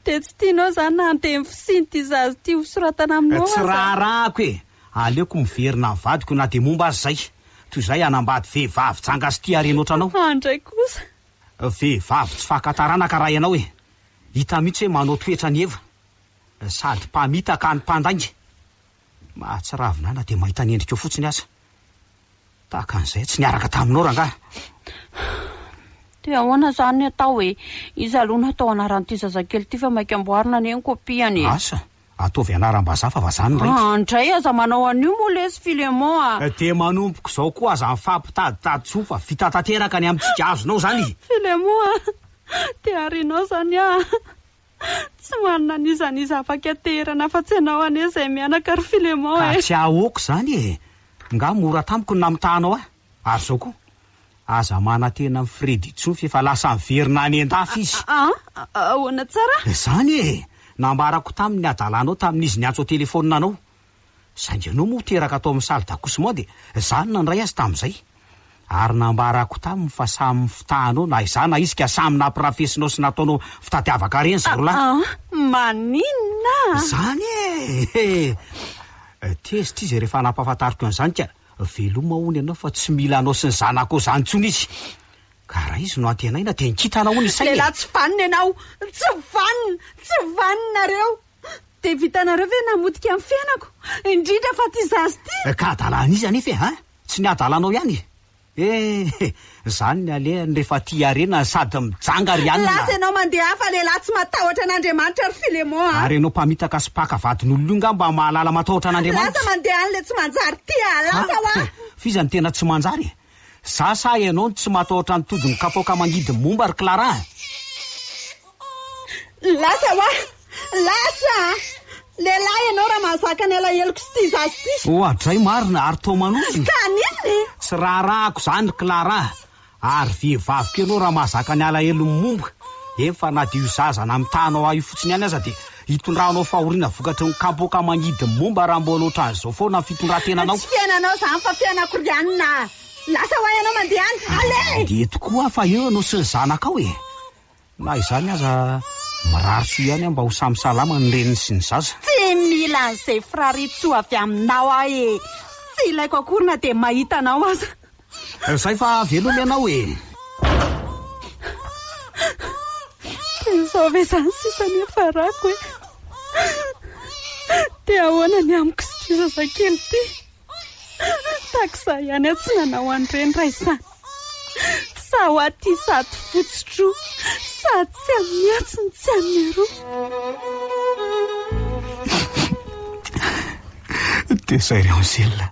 dia tsy tianao zany na anteny fosiny ty zazy ty hosoratana aminao tsy raharahako aleoko miverina mivadiko na dia momba azy zay toy izay anambady vehivavy jangasy ty arena oatranao andray kosa vehivavy tsy fahakantarana ka raha ianao hita mihitsy hoe manao toetra ny eva sady mpamitaka ny mpandainga mahatsiravina dia mahita ny endrika eo fotsiny aza tahaka an'izay tsy niaraka taminao rangaha dia ahoana zany atao izy aloha natao anaran'ity zazakely ty fa mainka amboarina ny eny kopiany asa ataovy anaram-bazaha fa vazany raiky andray aza manao an'io moa lesy Filemon dia manompoko izao koa aza mifampitaditady tsoa fa vita tanteraka ny amintsika azonao zany Filemon dia arinao zany Tsy manana n'izany afaka terana fa tsy ianao ane izay mianaka ry Filemon ka tsy ahoko zany e. Nga mora tamiko na mitahnao ary zao koa aza mana tena amin'ny Fredy tsofi efa lasa miverina any an-dafy izy. Ahoana tsara? Zany e, nambarako tamin'ny adalanao tamin'izy niantso telefonina anao. Saingy ianao moa teraka atao amin'ny salle d'accouchement de zany nandray azy tamin'izay. Ary nambarako taminy fa samy fitahanao na izana izy ka samy nampirafesinao sy nataonao fitadiavaka reny zaro lahy. Maninona? Zany e. Tezitra izy rehefa nampahafantariko an'izany ka veloma hony ianao fa tsy mila anao sy ny zanako zany tsony izy. Ka raha izy no antenaina de nikitana hony isay. Lehilahy tsy vanina ianao, tsy vaninareo. De vitanareo ve namodika amin'ny fiainako, indrindra fa ty zazy ty. Ka adalana izy anefa ha? Tsy ny adalanao ihany. Zany ny alehany rehefa ty arena sady mijanga ry anina. Lasa ianao mandeha fa lehilahy tsy matahotra an'Andriamanitra ry Filemon. Ary ianao mpamitaka sy paka vadin'olona nga mba mahalala matahotra an'Andriamanitra. Lasa mandeha an'le tsy manjary ty lasa wa. Fiza ny tena tsy manjary. Sa ianao tsy matahotra ny todiny kapoka mangidy momba ry Clara. Lasa wa. Lasa. Lehilahy ianao raha mahazaka ny alaheloko sy ty zazy ty. Adray marina ary tao manozy. Ka nini? Tsy raharahako zany ry Clara. Ary vehivavy ianao raha mahazaka ny alahelo momba. Efa na dio zaza na mitanao ahy fotsiny ihany aza de hitondranao fahoriana vokatry ny kapoka mangidy momba raha mbola ohatran'izao foana fitondran-tenanao. Tsy fiainanao zany fa fiainako ry anina. Lasa ho ianao mandeha any. Ale! De tokoa fa eo ianao sy ny zanakao e. Na izany aza mirary so ihany mba ho samy salama ny reniny sy ny zaza. Tsy mila an'izay fraritso avy aminao ahy e. Tsy ilaiko akorina de mahita anao aza. Zay fa veloma ianao e. Izao ve zany sisa ny farako e. De ahoana ny amiko sy ty zazakely ty. Takizah ihany aho tsy nanao an'ireny ray izany. Sa ho aty sady fotsitro, sady tsy amin'ny atsiny tsy amin'ny roa. De zay ry Angelina,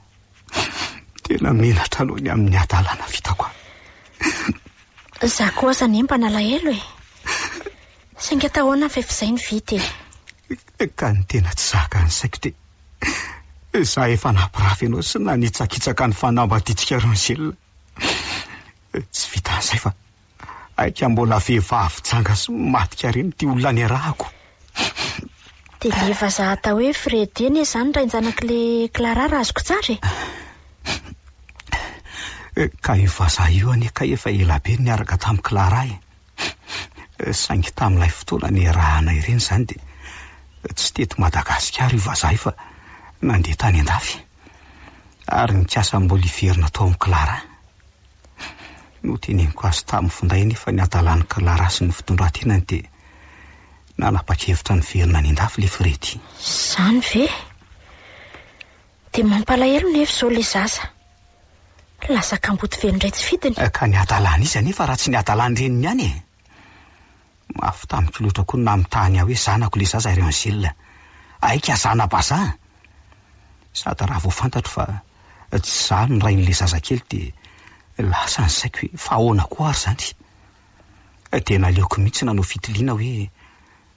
tena menatra aloha ny amin'ny adalana vitako. Za koa aza nemba nalahelo e. Saingy atahoana fa efa izay ny vity e. Ka ny tena tsy zaka ny saiko de za efa nampirafy ianao sy nanitsakitsaka ny fanambaditsika ry Angelina. Tsy vita an'izay fa aika mbola vehivavy janga sy matika reny ty olona ny arahako. De le vazaha atao hoe Fredy eny zany raha injanaka le Clara raha azoko tsara e. Ka io vazaha io ane ka efa ela be niaraka tamin'ny Clara e. Saingy tamin'ilay fotoana ny rahana ireny zany de tsy teto Madagasikara io vazaha io fa nandeha tany an-dafy. Ary nikasa mbola iverina tao amin'ny Clara. No teneniko azy tamin'ny finday nefa ny adalany Clara sy ny fitondran-tenany de nanapa-kevitra ny verina any an-dafy le Fredy. Zany ve? De mampalahelo nefa zao le zaza. Lasa kamboty velondray tsy fidiny. Ka ny adalany izy anefa raha tsy ny adalany reniny ihany e. Mafy tamiko loatra koa na mitany aho hoe zanako le zaza ry Angelina. Aika zana-bazaha. Sady raha vao fantatro fa tsy zany ny rain'le zazakely de lasa ny saiko hoe fa ahoana koa ary zany. De naleoko mihitsy nanao fitiliana hoe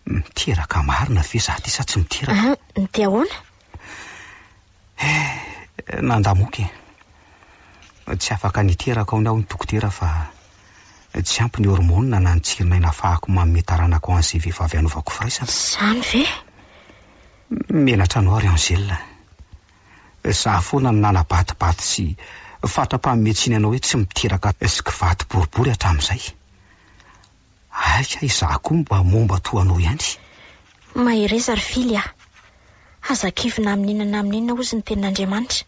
miteraka marina ve za ty sa tsy miteraka. De ahoana? Nandamoky. Tsy afaka niteraka ao ny aho ny dokotera fa tsy ampy ny hormona na ny tsirona inafahako manome taranako an'izay vehivavy anaovako firaisana. Zany ve? Menatra anao ry Angelina. Za foana ny nanabatibaty sy fatra-panometsiny anao hoe tsy miteraka sy kivaty boribory hatramin'izay. Aika izaho koa mba momba toa anao ihany. Mahereza ry fily aho. Azakivina amin'inona ozy ny tenin'Andriamanitra.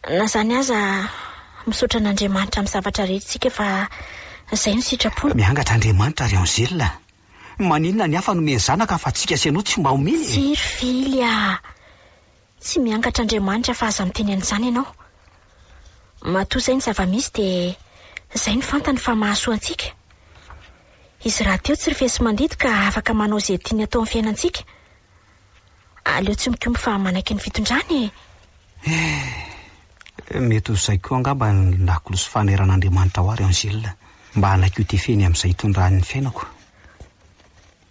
Na zany aza misaotra an'Andriamanitra amin'ny zavatra rehetritsika fa izay no sitrapony. Miangatra Andriamanitra ry Angelina. Maninona ny hafa nomeny zanaka fa tsika sy ianao tsy mba omeny. Tsy ry fily aho. Tsy miangatra Andriamanitra fa aza miteny an'izany ianao. Matoa izay ny zava-misy de izay ny fantany fa mahasoa antsika. Izy raha teo tsy rifesy mandidy ka afaka manao izay tiany atao amin'ny fiainantsika. Aleo tsy mikomby fa manaky ny fitondrany e. Mety izay koa angamba ny nakoloso faneran'Andriamanitra ho ary Angelina mba hanaiky ho tefeny amin'izay hitondrany ny fiainako.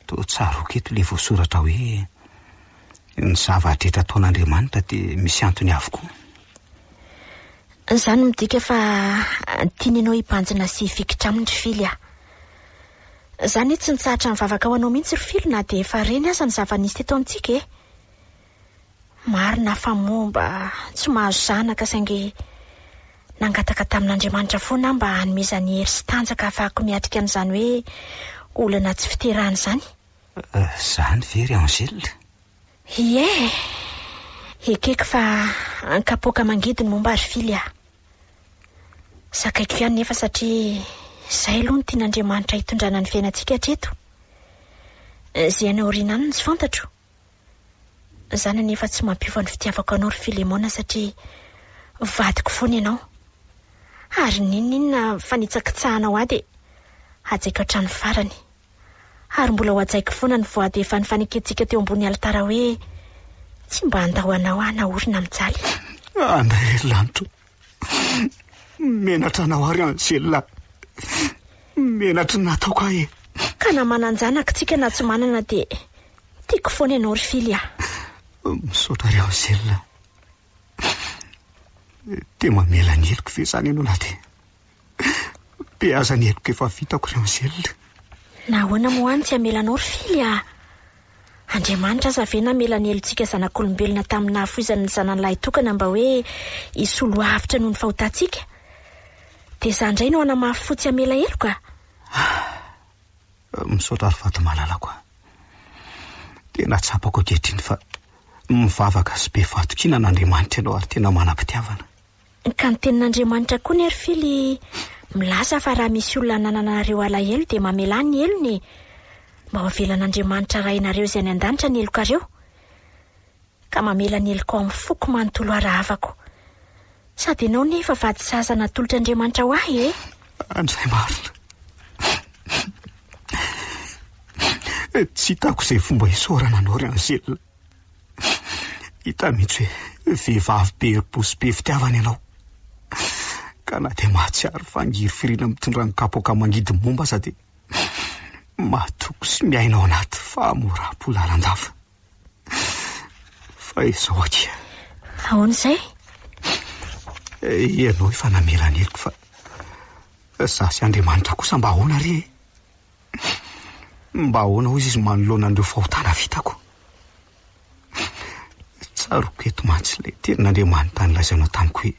to tsaroko eto le voasoratra hoe ny zavatra ataon'Andriamanitra dia misy antony avokoa. Izany midika fa tiany ianao hibanjina sy hifikitra aminy Rofily a. Izany tsy nitsahatra mivavaka ho anao mihitsy Rofily na dia efa reny aza ny zava-nisy teto amintsika e. Marina fa momba tsy mahazo zanaka saingy nangataka tamin'Andriamanitra foana mba hanomezany hery sy tanjaka ahafahako miatrika an'izany hoe olana tsy fiterahana izany. Zany very Angèle? Ie, ekeko fa kapoaka mangidiny momba Rofily a. Sakaiko ihany nefa satria izay aloha ny tian'Andriamanitra hitondrana ny fiainantsika hatreto. Izay any aoriana any tsy fantatro. Izany nefa tsy mampiova ny fitiavako anao Filemona satria vadiko foana ianao. Ary ninona fa nitsakitsahanao ady hajaiko hatrany farany. Ary mbola ho hajaiko foana ny voady efa nifaneketsika teo ambony alitara hoe tsy mba andahoanao naorina mijaly. Andray lanitro, menatra anao ary Angèle, menatra nataoko ahy. Ka na mananjanaka tsika na tsy manana dia tiako foana ianao Rofily a. Misaotra ry Angèle, dia mamela ny heloko ve izany ianao na dia be aza ny heloko efa vitako ry Angèle. Nahoana moa any tsy hamelanao Rofily a? Andriamanitra aza ve namela ny helontsika zanak'olombelona tamin'ny nahafoizany ny zanan'ilay tokana mba hoe hisolo avitra noho ny fahotantsika. Dia izany indray no hanamafy fotsy hamela heloka. Misaotra ary vato malalako. Tena tsapako ankehitriny fa mivavaka sy be fatokina n'Andriamanitra ianao ary tena manam-pitiavana. Ka ny tenin'Andriamanitra koa ny Rofily milaza fa raha misy olona nananareo alahelo dia mamela ny helony mba ho avelan'Andriamanitra rainareo izay any an-danitra ny helokareo. Ka mamela ny heloko amin'ny foko manontolo arahavako. Sady ianao nefa vady zaza natolotra Andriamanitra ho ahy e. Andray marina. Tsy hitako izay fomba hisaorana anao ry Angèle. Hita mihitsy hoe vehivavy be herim-po sy be fitiavana ianao. Ka na dia mahatsiaro fangiry firiana mitondra ny kapoaka mangidy momba aza dia mahatoko sy miainao anaty fahamoram-po lalandava. Fa izao akia. Ahoana izay? Ianao efa namela ny heloko fa izaho sy Andriamanitra kosa mba ahoana ry e? Mba ahoana hoy izy manoloana an'ireo fahotana vitako? Tsaroko eto mantsy ilay tenin'Andriamanitra nilazainao tamiko hoe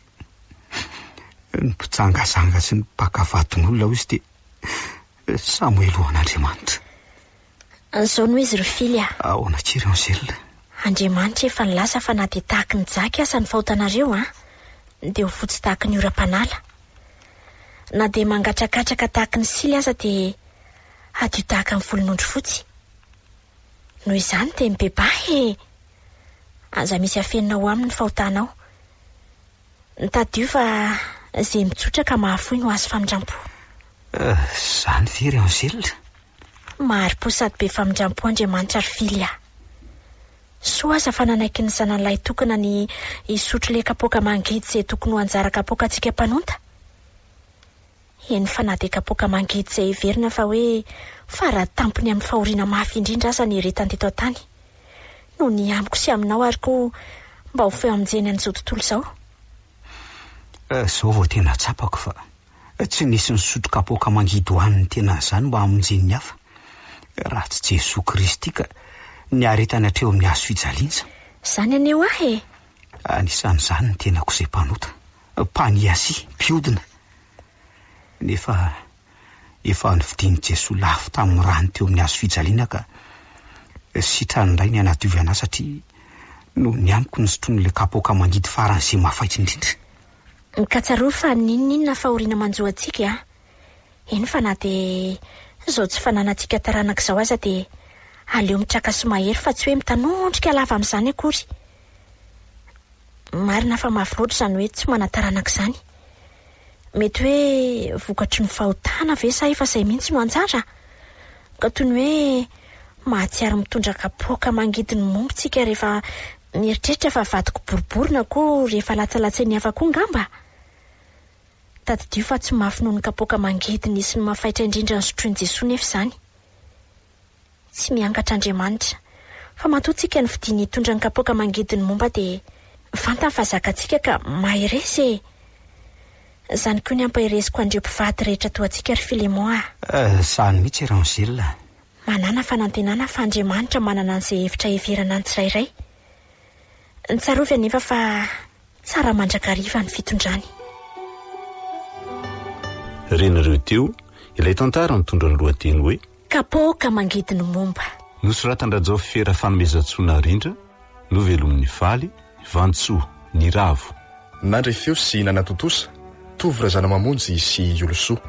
ny mpitsangazanga sy ny mpakavaton'olona hoy izy dia Samuel ho an'Andriamanitra. Izao no izy Rofily a. Ahoana kely Angèle? Andriamanitra efa nilaza fa na dia tahaka ny jaka asa ny fahotanareo a dia ho fotsy tahaka ny oram-panala. Na dia mangatrakatraka tahaka ny sily aza dia adio tahaka ny volon'ondry fotsy. Noho izany dia mibebahy aza misy afenina ho aminy fahotanao. Nitadio fa izay mitsotra ka mahafoy no azo famindrampo. Izany very Angèle? Mahari-po sady be famindrampo Andriamanitra Rofily a. Soa aza fa nanaiky ny zanan'ilay tokana ny hisotro le kapoaka mangidy izay tokony ho anjara kapoaka antsika mpanonta. Eny fa na dia kapoaka mangidy izay heverina fa hoe fara tampony amin'ny fahoriana mafy indrindra aza ny retany teto an-tany. No ny amiko sy aminao ary koa mba ho feo aminjeny an'izao tontolo izao. Izao vao tena tsapako fa tsy nisy nisotro kapoaka mangidy hoaniny tena izany mba hamonjeny ny hafa. Raha tsy Jesosy Kristy ka niaretany hatreo amin'ny hazo fijaliana. Izany aneo ahy e. Anisan'izany ny tenako izay mpanota, mpaniasy, mpiodina. Nefa efa nividian'i Jesosy lafo tamin'ny rano teo amin'ny hazo fijaliana ka sitrany indray ny hanadiovana satria no ny amiko nisotroan'ilay kapoaka mangidy farany izay mafaitra indrindra. Nikatsarova fa ninona fahoriana manjo antsika a. Eny fa na dia izao tsy fananantsika taranaka izao aza dia aleo mitraka sy mahery fa tsy hoe mitanondrika lava amin'izany akory. Marina fa mafy loatra izany hoe tsy manataranaka izany. Mety hoe vokatry ny fahotana ve sa efa izay mihitsy no anjara? Ka toy ny hoe mahatsiaro mitondra kapoaka mangidy ny mombontsika rehefa mieritreritra fa vadiko boribory na koa rehefa latsalatsainy hafa koa ngamba. Tadidio fa tsy mafy noho ny kapoaka mangidy nisy ny mafaitra indrindra ny sotroin'i Jesosy nefa izany. tsy miangatra Andriamanitra, fa matoatsika ny fidiany hitondra ny kapoaka mangidiny momba dia vantany fa zakantsika ka mahiresy. Izany koa ny ampahiresiko andreo mpivady rehetra toantsika ry Filemon. Sany mihitsy Raonzila. Manana fanantenana fa Andriamanitra manana an'izay hevitra heverana ny tsirairay. Nitsarovy anefa fa tsara mandrakariva ny fitondrany. Renareo teo ilay tantara mitondra ny lohateny hoe kapoaka mangidiny momba. Nosoratandrajao fera fanomezantsona rindra, novelomin'ny faly, vantsoa, ny ravo. Nandray feo sy nanatotosa, tovy razana mamonjy sy olosoa.